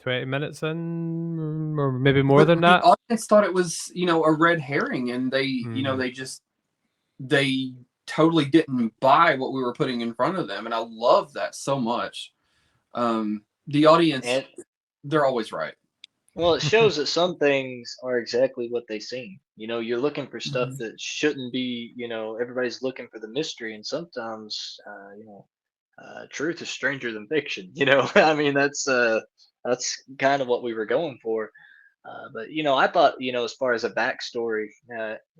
20 minutes in, or maybe more than that. The audience thought it was, a red herring, and they, they totally didn't buy what we were putting in front of them, and I love that so much. The audience, they're always right. Well, it shows that some things are exactly what they seem. You're looking for stuff that shouldn't be. Everybody's looking for the mystery, and sometimes, truth is stranger than fiction. I mean, that's kind of what we were going for. But I thought, as far as a backstory,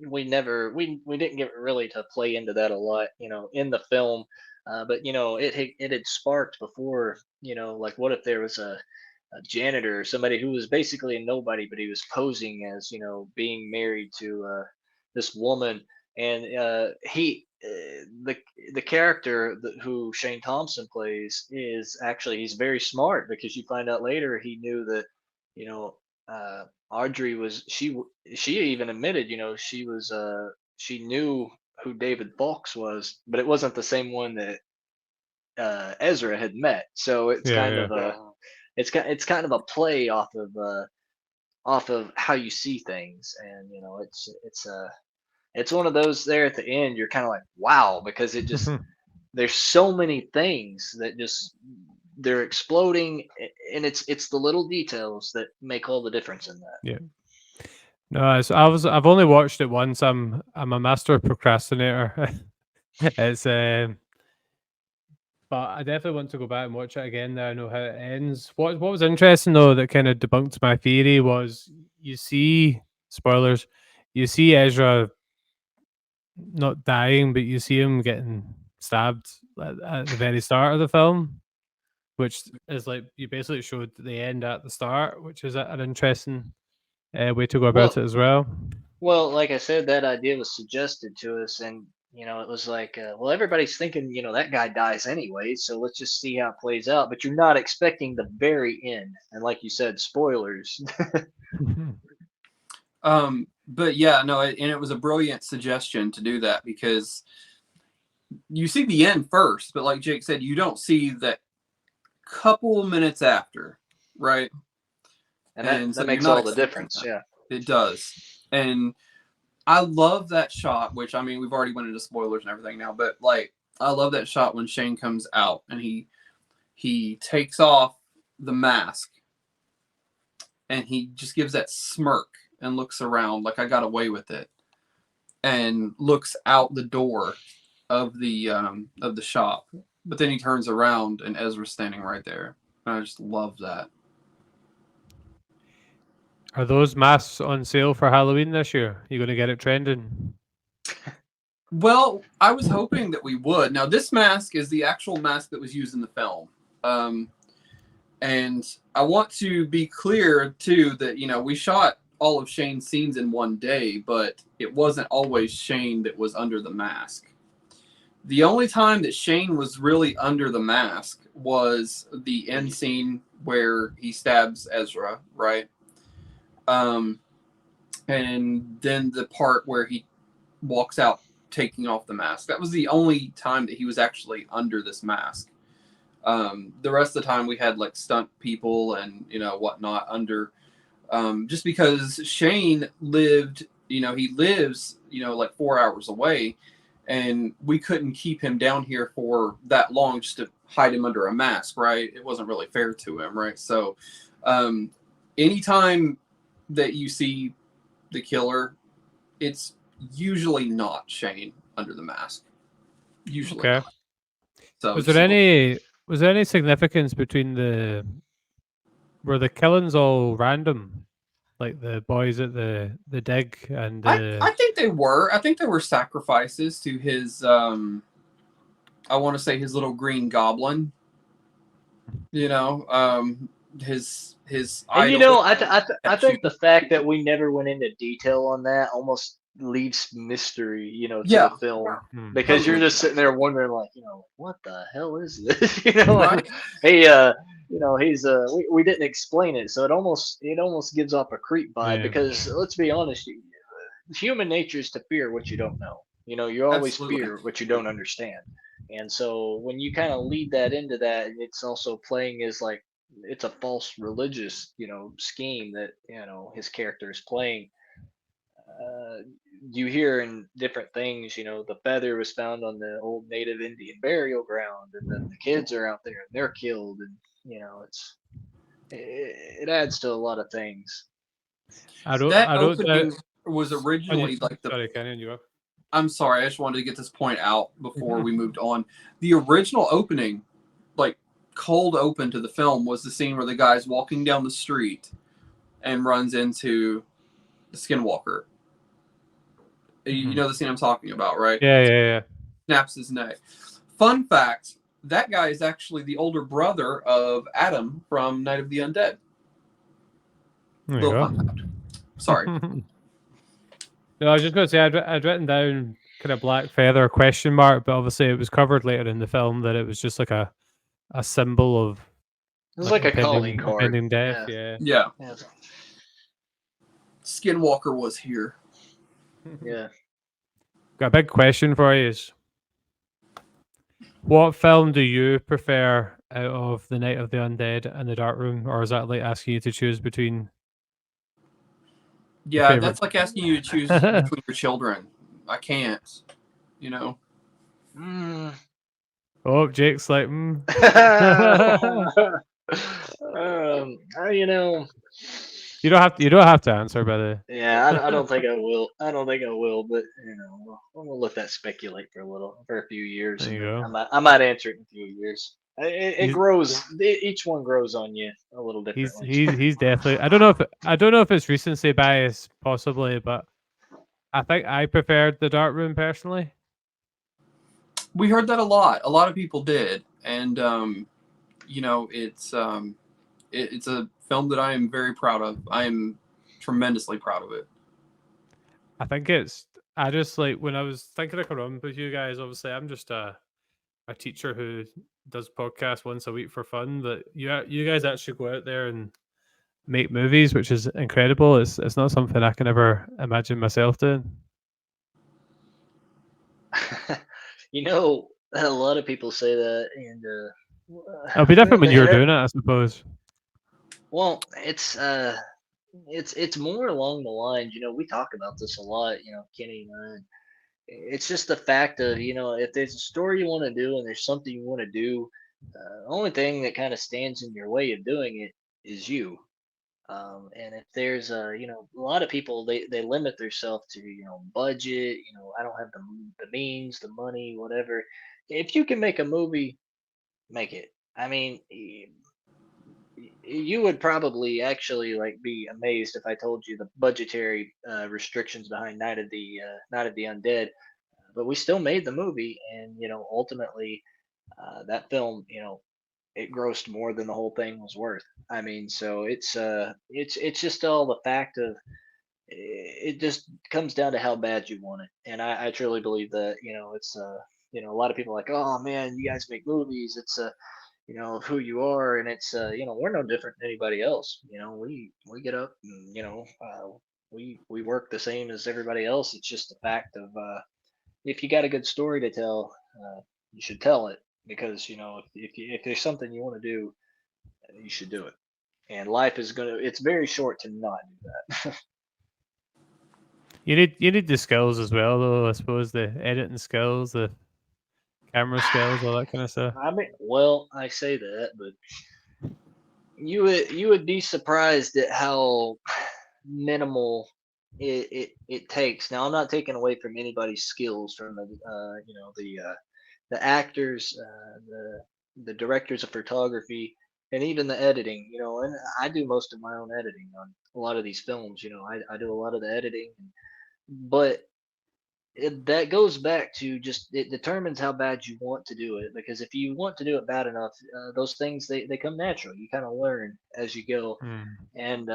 we didn't get really to play into that a lot, in the film. But it had sparked before, like what if there was a janitor or somebody who was basically a nobody, but he was posing as, being married to this woman, and the character who Shane Thompson plays is actually, he's very smart, because you find out later he knew that, Audrey was she even admitted, she knew who David Fox was, but it wasn't the same one that Ezra had met. So it's it's kind of a play off of how you see things, and it's one of those there at the end. You're kind of like, wow, because it just there's so many things that just they're exploding, and it's the little details that make all the difference in that. Yeah. No, I've only watched it once. I'm a master procrastinator. It's but I definitely want to go back and watch it again now I know how it ends. What was interesting though, that kind of debunked my theory, was you see, spoilers, you see Ezra not dying, but you see him getting stabbed at the very start of the film, which is like, you basically showed the end at the start, which is an interesting way to go about it as well. Well, like I said, that idea was suggested to us, and it was like, well, everybody's thinking, that guy dies anyway, so let's just see how it plays out. But you're not expecting the very end, and like you said, spoilers. But yeah, no, and it was a brilliant suggestion to do that, because you see the end first, but like Jake said, you don't see that couple minutes after, right? And that makes all the difference. Yeah, it does. And I love that shot, which, I mean, we've already went into spoilers and everything now, but like, I love that shot when Shane comes out and he takes off the mask and he just gives that smirk and looks around like, I got away with it, and looks out the door of the shop, but then he turns around and Ezra's standing right there. And I just love that. Are those masks on sale for Halloween this year? You going to get it trending? Well, I was hoping that we would. Now, this mask is the actual mask that was used in the film. And I want to be clear, too, that, we shot all of Shane's scenes in one day, but it wasn't always Shane that was under the mask. The only time that Shane was really under the mask was the end scene where he stabs Ezra, right? And then the part where he walks out taking off the mask. That was the only time that he was actually under this mask. The rest of the time we had like stunt people and whatnot under, just because Shane lived, he lives like 4 hours away, and we couldn't keep him down here for that long just to hide him under a mask, right? It wasn't really fair to him, right? So anytime that you see the killer, it's usually not Shane under the mask. Usually Okay. not. So Was there any significance between were the killings all random? Like the boys at the dig and I think they were. I think they were sacrifices to his I want to say his little green goblin. His And idol. I think the fact that we never went into detail on that almost leaves mystery, to Yeah. the film, Hmm. because you're just sitting there wondering, like, what the hell is this? Right. Hey, he's we didn't explain it, so it almost gives off a creep vibe. Yeah. Because let's be honest, human nature is to fear what you don't know. You always Absolutely. fear what you don't understand. And so when you kind of lead that into that, it's also playing as like it's a false religious, scheme that his character is playing. Uh, you hear in different things, the feather was found on the old native Indian burial ground, and then the kids are out there and they're killed, and it adds to a lot of things. That I wrote opening that. was originally like the. Sorry, Kenny, you go. I'm sorry, I just wanted to get this point out before we moved on. The original opening, like cold open to the film, was the scene where the guy's walking down the street and runs into the skinwalker. You know the scene I'm talking about, right? Yeah. Snaps his neck. Fun fact, that guy is actually the older brother of Adam from Night of the Undead. There you Little go. fun fact. Sorry. No, I was just going to say I'd written down kind of black feather question mark, but obviously it was covered later in the film that it was just like a symbol of It was like a calling card. impending death. Yeah. Yeah. Skinwalker was here. Yeah. Got a big question for you. What film do you prefer out of The Night of the Undead and The Dark Room, or is that like asking you to choose between? Yeah, that's like asking you to choose between your children. I can't. Oh, Jake's like, You don't have to answer, by the. Yeah, I don't think I will. I don't think I will, but I'm gonna let that speculate for a few years. There you go. I might answer it in a few years. It grows. Each one grows on you a little differently. He's definitely. I don't know if it's recency bias, possibly, but I think I preferred The Dark Room personally. We heard that a lot. A lot of people did, and it's a film that I am very proud of. I am tremendously proud of it. I think I just like when I was thinking of coming on with you guys. Obviously, I'm just a teacher who does podcasts once a week for fun, but you guys actually go out there and make movies, which is incredible. It's not something I can ever imagine myself doing. A lot of people say that, and It'll be different when you're doing it, I suppose. Well, it's more along the lines. We talk about this a lot. Kenny and I. It's just the fact of if there's a story you want to do and there's something you want to do, the only thing that kind of stands in your way of doing it is you. And if there's a lot of people they limit themselves to budget. I don't have the means, the money, whatever. If you can make a movie, make it. I mean, you would probably actually like be amazed if I told you the budgetary restrictions behind Night of the Undead. But we still made the movie, and ultimately that film, it grossed more than the whole thing was worth. I mean, so it's just all the fact of it just comes down to how bad you want it, and I truly believe that it's a lot of people are like, oh man, you guys make movies, it's who you are, and it's we're no different than anybody else. We get up and we work the same as everybody else. It's just the fact of if you got a good story to tell, you should tell it, because if there's something you want to do, you should do it. And life is it's very short to not do that. You need the skills as well, though. I suppose the editing skills, the camera skills, all that kind of stuff. I mean, well, I say that, but you would be surprised at how minimal it takes. Now, I'm not taking away from anybody's skills, from the actors, the directors of photography, and even the editing. And I do most of my own editing on a lot of these films. I do a lot of the editing, but that goes back to just it determines how bad you want to do it, because if you want to do it bad enough, those things they come natural. You kind of learn as you go, Mm. and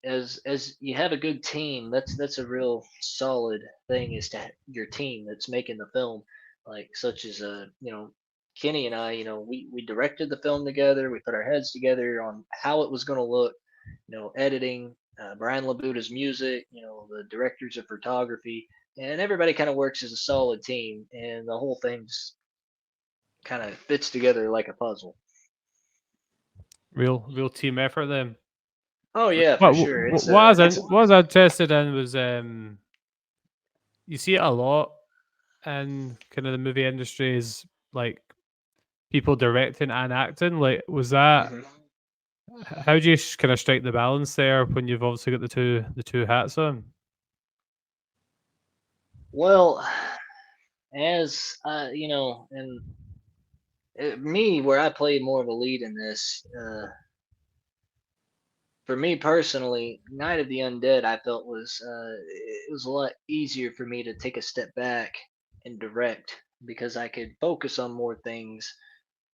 as you have a good team, that's a real solid thing, is to your team that's making the film, like such as Kenny and I, we directed the film together. We put our heads together on how it was going to look, editing, Brian Labuta's music, the directors of photography, and everybody kind of works as a solid team, and the whole thing just kind of fits together like a puzzle. Real team effort then. Oh yeah, for What sure. what, It's what, I was, what I was interested in was you see it a lot in kind of the movie industry, is like people directing and acting. Like, was that Mhm. how do you kind of strike the balance there when you've obviously got the two hats on? Well, as and me, where I play more of a lead in this, for me personally, Night of the Undead, I felt was it was a lot easier for me to take a step back and direct, because I could focus on more things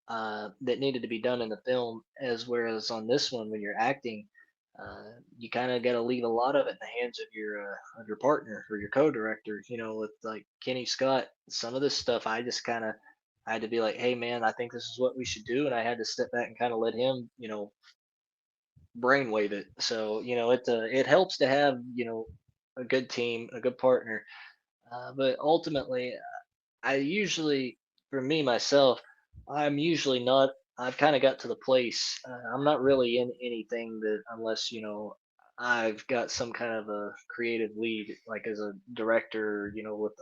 that needed to be done in the film. As whereas on this one, when you're acting, you kind of got to leave a lot of it in the hands of your partner or your co-director. With like Kenny Scott, some of this stuff I just kind of I had to be like, hey man, I think this is what we should do, and I had to step back and kind of let him, brainwave it. So it helps to have a good team, a good partner. But ultimately, I usually, for me myself, I'm usually not. I've kind of got to the place. I'm not really in anything that unless I've got some kind of a creative lead, like as a director, with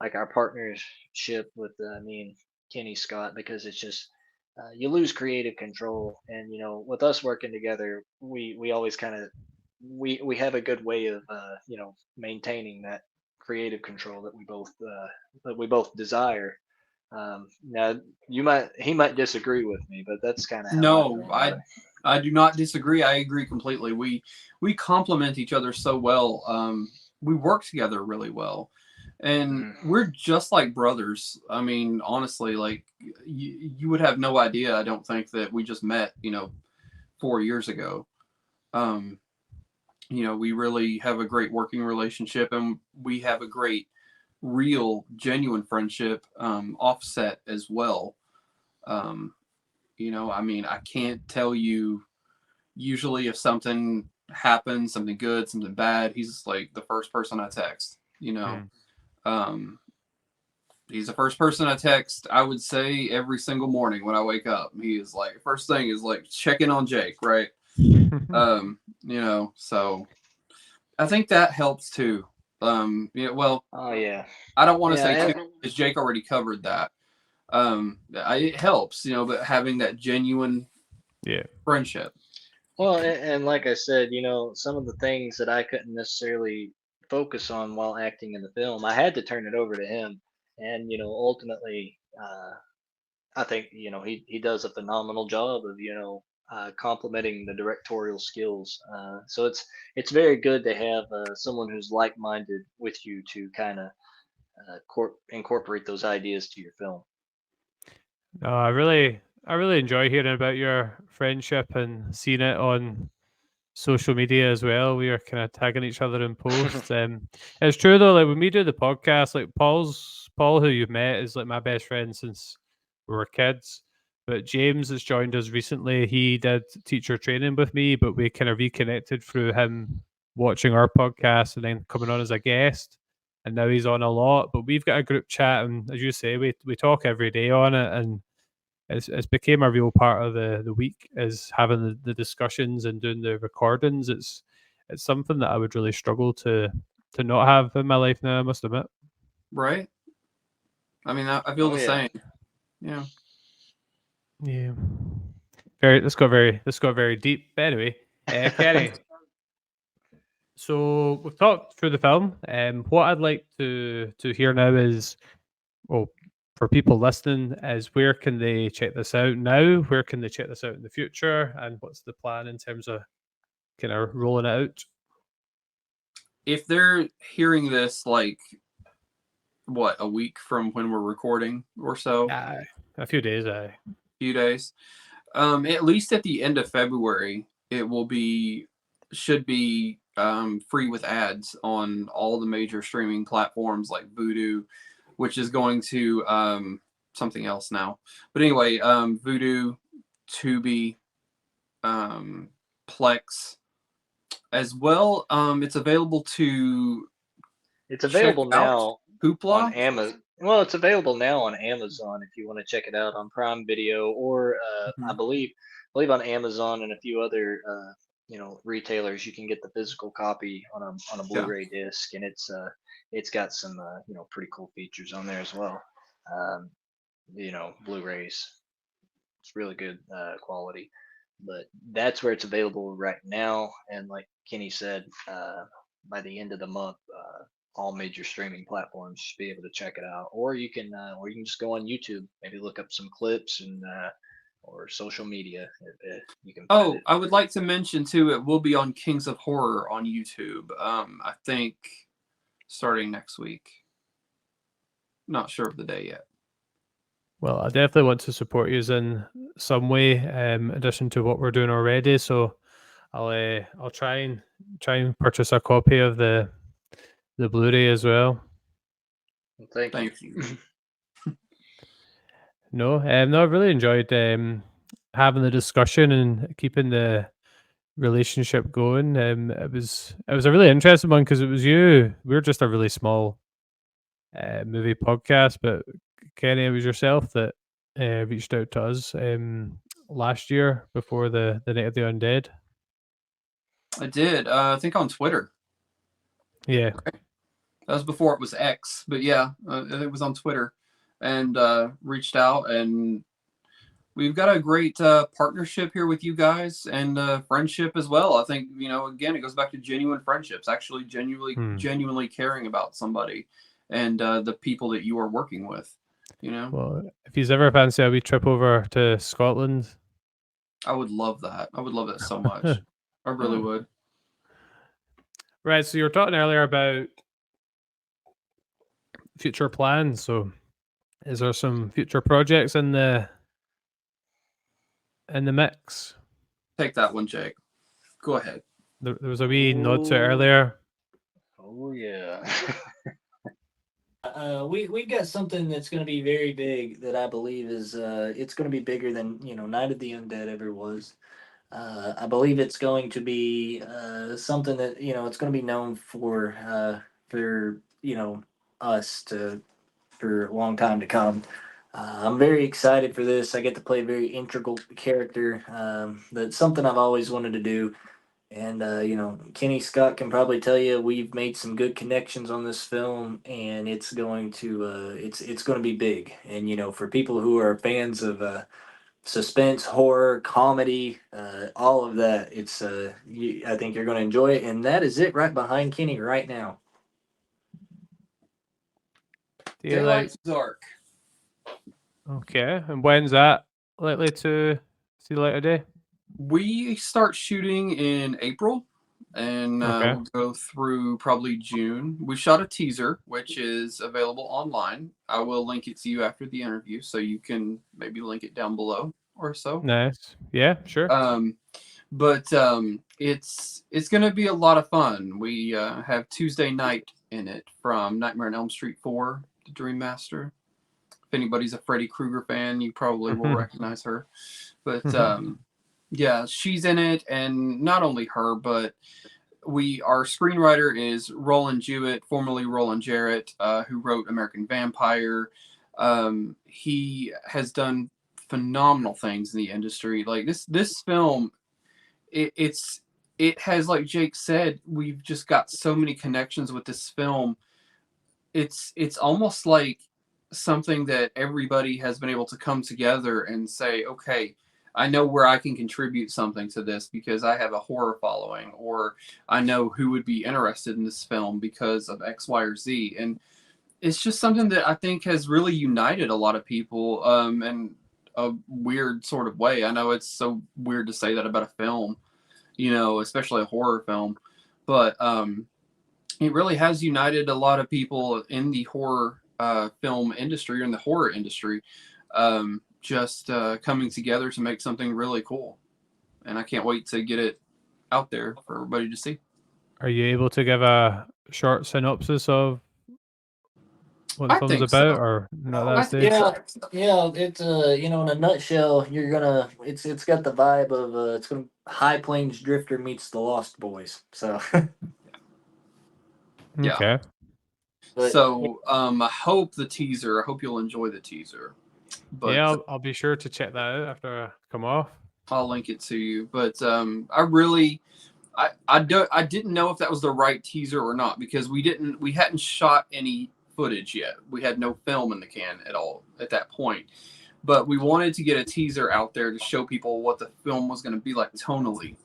like our partnership with me and Kenny Scott, because it's just you lose creative control, and with us working together, we always kind of we have a good way of maintaining that creative control that we both desire. Now he might disagree with me, but that's kind of how I No, feel about it. I do not disagree. I agree completely. We complement each other so well. We work together really well, and Mhm. we're just like brothers. I mean, honestly, like you would have no idea. I don't think that we just met, 4 years ago. Um, we really have a great working relationship, and we have a great, real, genuine friendship, offset as well. Um, I mean, I can't tell you. Usually, if something happens, something good, something bad, he's like the first person I text. Mm. Um, he's the first person I text. I would say every single morning when I wake up. He is like first thing is like checking on Jake, right? So I think that helps too. Well, Oh yeah, I don't want to yeah. say too because Jake already covered that. It helps, but having that genuine Yeah. friendship. Well, and like I said, some of the things that I couldn't necessarily focus on while acting in the film, I had to turn it over to him. And, ultimately, I think, he does a phenomenal job of, complementing the directorial skills. So it's very good to have someone who's like-minded with you to kind of incorporate those ideas to your film. No, I really enjoy hearing about your friendship and seeing it on social media as well. We are kind of tagging each other in posts. It's true though, like when we do the podcast, like Paul, who you've met, is like my best friend since we were kids. But James has joined us recently. He did teacher training with me, but we kind of reconnected through him watching our podcast and then coming on as a guest. And now he's on a lot. But we've got a group chat, and as you say, we talk every day on it, and it's became a real part of the week is having the discussions and doing the recordings. It's something that I would really struggle to not have in my life now, I must admit. Right. I mean, I feel Oh, the yeah. same. Yeah. Yeah. This got very deep. But anyway, Kenny. So we've talked through the film. What I'd like to hear now is, well, for people listening, is where can they check this out now? Where can they check this out in the future? And what's the plan in terms of kind of rolling it out? If they're hearing this, like, what, a week from when we're recording or so, A few days, aye. few days, at least at the end of February, it should be free with ads on all the major streaming platforms like Vudu, which is going to something else now. But anyway, Vudu, Tubi, Plex, as well. It's available to It's check available out now on Hoopla. Amazon. Well, it's available now on Amazon if you want to check it out on Prime Video, or I Mhm. believe on Amazon and a few other retailers. You can get the physical copy on a Yeah. Blu-ray disc, and it's got some pretty cool features on there as well. Um, Blu-rays. It's really good quality, but that's where it's available right now. And like Kenny said, by the end of the month, all major streaming platforms should be able to check it out. Or you can just go on YouTube, maybe look up some clips and or social media. You can find Oh, it. I would like to mention too, it will be on Kings of Horror on YouTube. I think starting next week. Not sure of the day yet. Well, I definitely want to support you in some way, in addition to what we're doing already. So I'll try and purchase a copy of the Blu-ray as well. Well, thank you. Thank you. No, I've really enjoyed having the discussion and keeping the relationship going. It was a really interesting one because it was you. We're just a really small movie podcast, but Kenny, it was yourself that reached out to us last year before the Night of the Undead. I did. I think on Twitter. Yeah, That was before it was X, but yeah, it was on Twitter, and reached out, and we've got a great partnership here with you guys, and friendship as well. I think again, it goes back to genuine friendships, actually genuinely caring about somebody, and the people that you are working with. Well, if you ever fancy a wee trip over to Scotland, I would love that. I would love that so much. I really would. Right. So you were talking earlier about future plans. So is there some future projects in the mix? Take that one, Jake. Go ahead. There was a wee nod to it Oh, earlier. oh yeah. We've got something that's going to be very big that I believe is it's going to be bigger than Night of the Undead ever was. I believe it's going to be something that it's going to be known for us to for a long time to come. I'm very excited for this. I get to play a very integral character. That's something I've always wanted to do. And Kenny Scott can probably tell you we've made some good connections on this film, and it's going to be big. And for people who are fans of suspense, horror, comedy, all of that. It's I think you're going to enjoy it, and that is it right behind Kenny right now. Daylight. Daylight to Dark. Okay, and when's that likely to see the light of day? We start shooting in April, and Okay. we'll go through probably June. We shot a teaser, which is available online. I will link it to you after the interview, so you can maybe link it down below or so. Nice. Yeah, sure. But it's going to be a lot of fun. We have Tuesday Night in it from Nightmare on Elm Street 4, the Dream Master. If anybody's a Freddy Krueger fan, you probably will recognize her. But yeah, she's in it, and not only her, but our screenwriter is Roland Jewett, formerly Roland Jarrett, who wrote American Vampire. He has done phenomenal things in the industry. Like this film, it has, like Jake said, we've just got so many connections with this film. It's almost like something that everybody has been able to come together and say, okay, I know where I can contribute something to this because I have a horror following, or I know who would be interested in this film because of X, Y, or Z. And it's just something that I think has really united a lot of people in a weird sort of way. I know it's so weird to say that about a film, especially a horror film, but it really has united a lot of people in the horror film industry, or in the horror industry, just coming together to make something really cool. And I can't wait to get it out there for everybody to see. Are you able to give a short synopsis of what the I film's think about, so. or not I that think stage? Yeah. It's in a nutshell, you're gonna. It's got the vibe of it's gonna High Plains Drifter meets the Lost Boys. So, Yeah. Okay. but So I hope you'll enjoy the teaser. But Yeah, I'll be sure to check that out after I come off. I'll link it to you. But I didn't know if that was the right teaser or not, because we hadn't shot any footage yet. We had no film in the can at all at that point. But we wanted to get a teaser out there to show people what the film was going to be like tonally.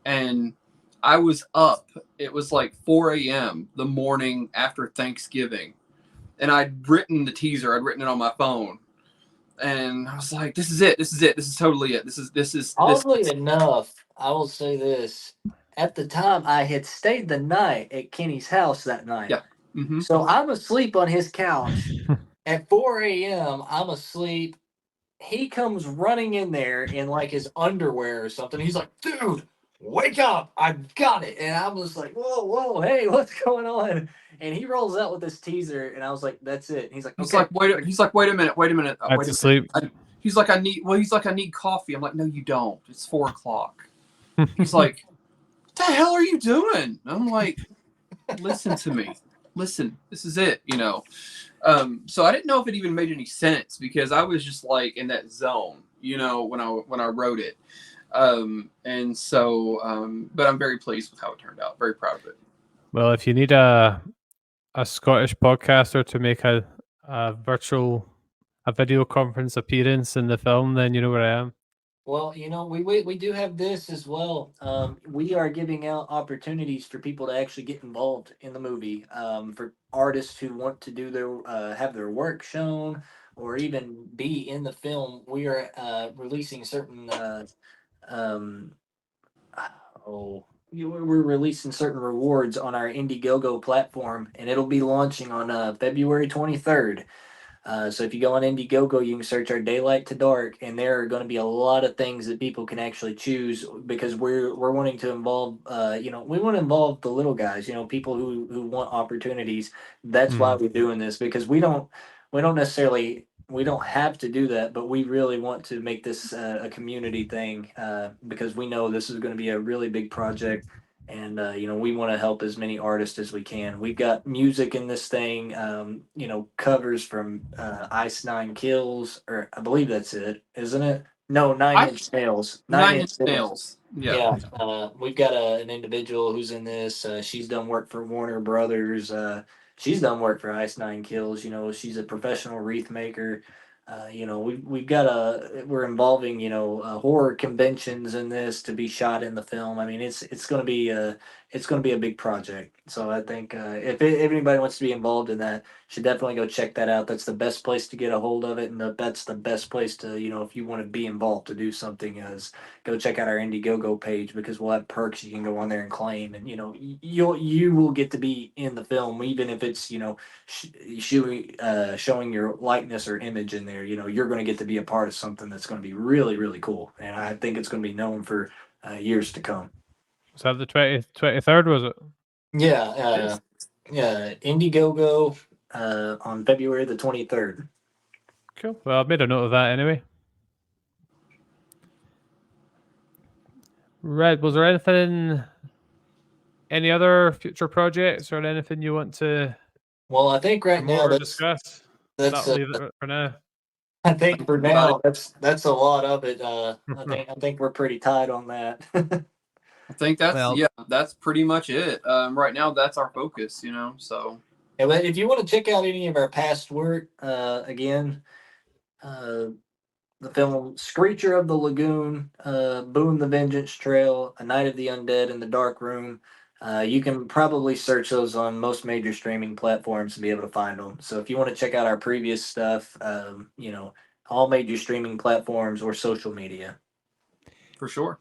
And I was up. It was like 4 a.m. the morning after Thanksgiving. And I'd written the teaser. I'd written it on my phone. And I was like, this is it. This is it. This is totally it. This is. oddly enough, I will say this: at the time, I had stayed the night at Kenny's house that night. Yeah. Mm-hmm. So I'm asleep on his couch at 4 a.m. I'm asleep. He comes running in there in like his underwear or something. He's like, dude, wake up. I've got it. And I was like, whoa, hey, what's going on? And he rolls out with this teaser, and I was like, that's it. And he's like, okay. He's like, wait a minute. That's asleep. He's like, I need coffee. I'm like, no, you don't. It's 4 o'clock. He's like, what the hell are you doing? I'm like, listen to me. Listen, this is it, So I didn't know if it even made any sense, because I was just like in that zone, when I wrote it. And so, but I'm very pleased with how it turned out. Very proud of it. Well, if you need a Scottish podcaster to make a video conference appearance in the film, then you know where I am. Well, we do have this as well. We are giving out opportunities for people to actually get involved in the movie. For artists who want to do have their work shown, or even be in the film, we are releasing certain. We're releasing certain rewards on our Indiegogo platform, and it'll be launching on February 23rd. So if you go on Indiegogo, you can search our Daylight to Dark, and there are going to be a lot of things that people can actually choose, because we're wanting to involve, we want to involve the little guys, people who want opportunities. That's why we're doing this, because we don't have to do that, but we really want to make this a community thing, because we know this is going to be a really big project. And we want to help as many artists as we can. We've got music in this thing, covers from Ice Nine Kills, or I believe that's it, isn't it? No, Nine Inch Nails. Nine Inch Nails. Yeah. We've got an individual who's in this. She's done work for Warner Brothers. She's done work for Ice Nine Kills. She's a professional wreath maker. we're involving horror conventions in this to be shot in the film. I mean, it's going to be a big project. So I think if anybody wants to be involved in that, should definitely go check that out. That's the best place to get a hold of it, and that's the best place to if you want to be involved to do something, is go check out our Indiegogo page, because we'll have perks you can go on there and claim, and you will get to be in the film, even if it's showing your likeness or image in there. You're going to get to be a part of something that's going to be really, really cool, and I think it's going to be known for years to come. Was that the 23rd, was it? Yeah, Indiegogo on February the 23rd. Cool. Well, I've made a note of that anyway. Red, was there any other future projects or anything you want to Well, I think right now discuss? that's That'll leave it for now. I think for now that's a lot of it. I think we're pretty tight on that. I think that's pretty much it. Right now, that's our focus, so. Yeah, but if you want to check out any of our past work, again, the film Screecher of the Lagoon, Boone the Vengeance Trail, A Night of the Undead in the Dark Room, you can probably search those on most major streaming platforms to be able to find them. So if you want to check out our previous stuff, all major streaming platforms or social media. For sure.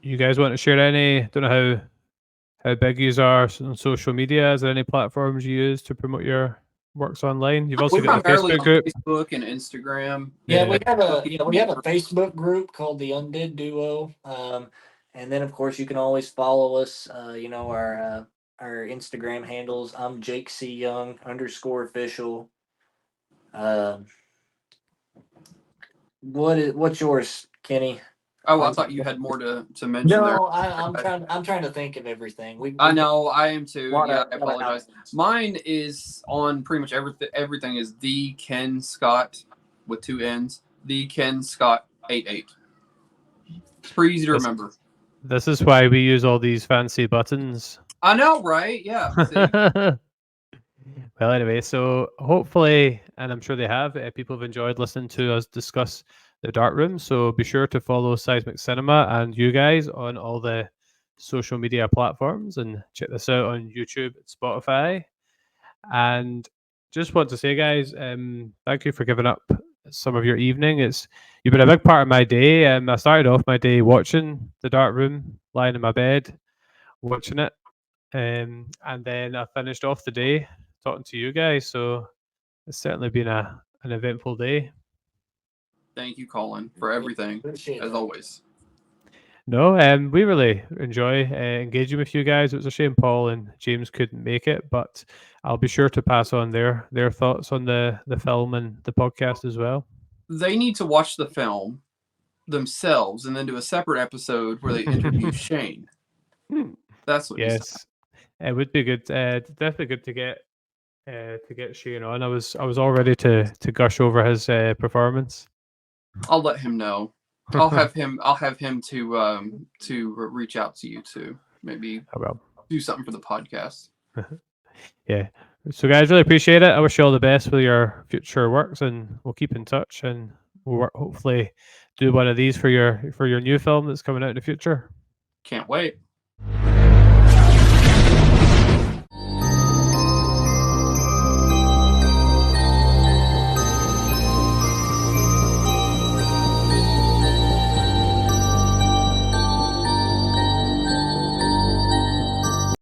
You guys want to share any? Don't know how big you are on social media. Is there any platforms you use to promote your works online? You've also got the Facebook group, Facebook and Instagram. Yeah, we have a Facebook group called the Undead Duo, and then of course you can always follow us. Our Instagram handles. I'm Jake C. Young _official. What's yours, Kenny? Oh, I thought you had more to mention there. No, I'm trying to think of everything. I know, I am too. Yeah, I apologize. Mine is on pretty much everything. Everything is the Ken Scott with 2 N's. The Ken Scott 88. It's pretty easy to remember. This is why we use all these fancy buttons. I know, right? Yeah. Well, anyway, so hopefully, and I'm sure they have, people have enjoyed listening to us discuss the Dark Room. So be sure to follow Seismic Cinema and you guys on all the social media platforms, and check this out on YouTube, Spotify. And just want to say, guys, thank you for giving up some of your evening. You've been a big part of my day. I started off my day watching the Dark Room, lying in my bed, watching it. And then I finished off the day talking to you guys. So it's certainly been an eventful day. Thank you, Colin, for everything, as always. No, we really enjoy engaging with you guys. It was a shame Paul and James couldn't make it, but I'll be sure to pass on their thoughts on the film and the podcast as well. They need to watch the film themselves and then do a separate episode where they interview Shane. That's what. Yes, it would be good. Definitely good to get Shane on. I was all ready to gush over his performance. I'll let him know. I'll have him to reach out to you too. Maybe do something for the podcast. Yeah. So guys, really appreciate it. I wish you all the best with your future works, and we'll keep in touch, and we'll hopefully do one of these for your new film that's coming out in the future. Can't wait.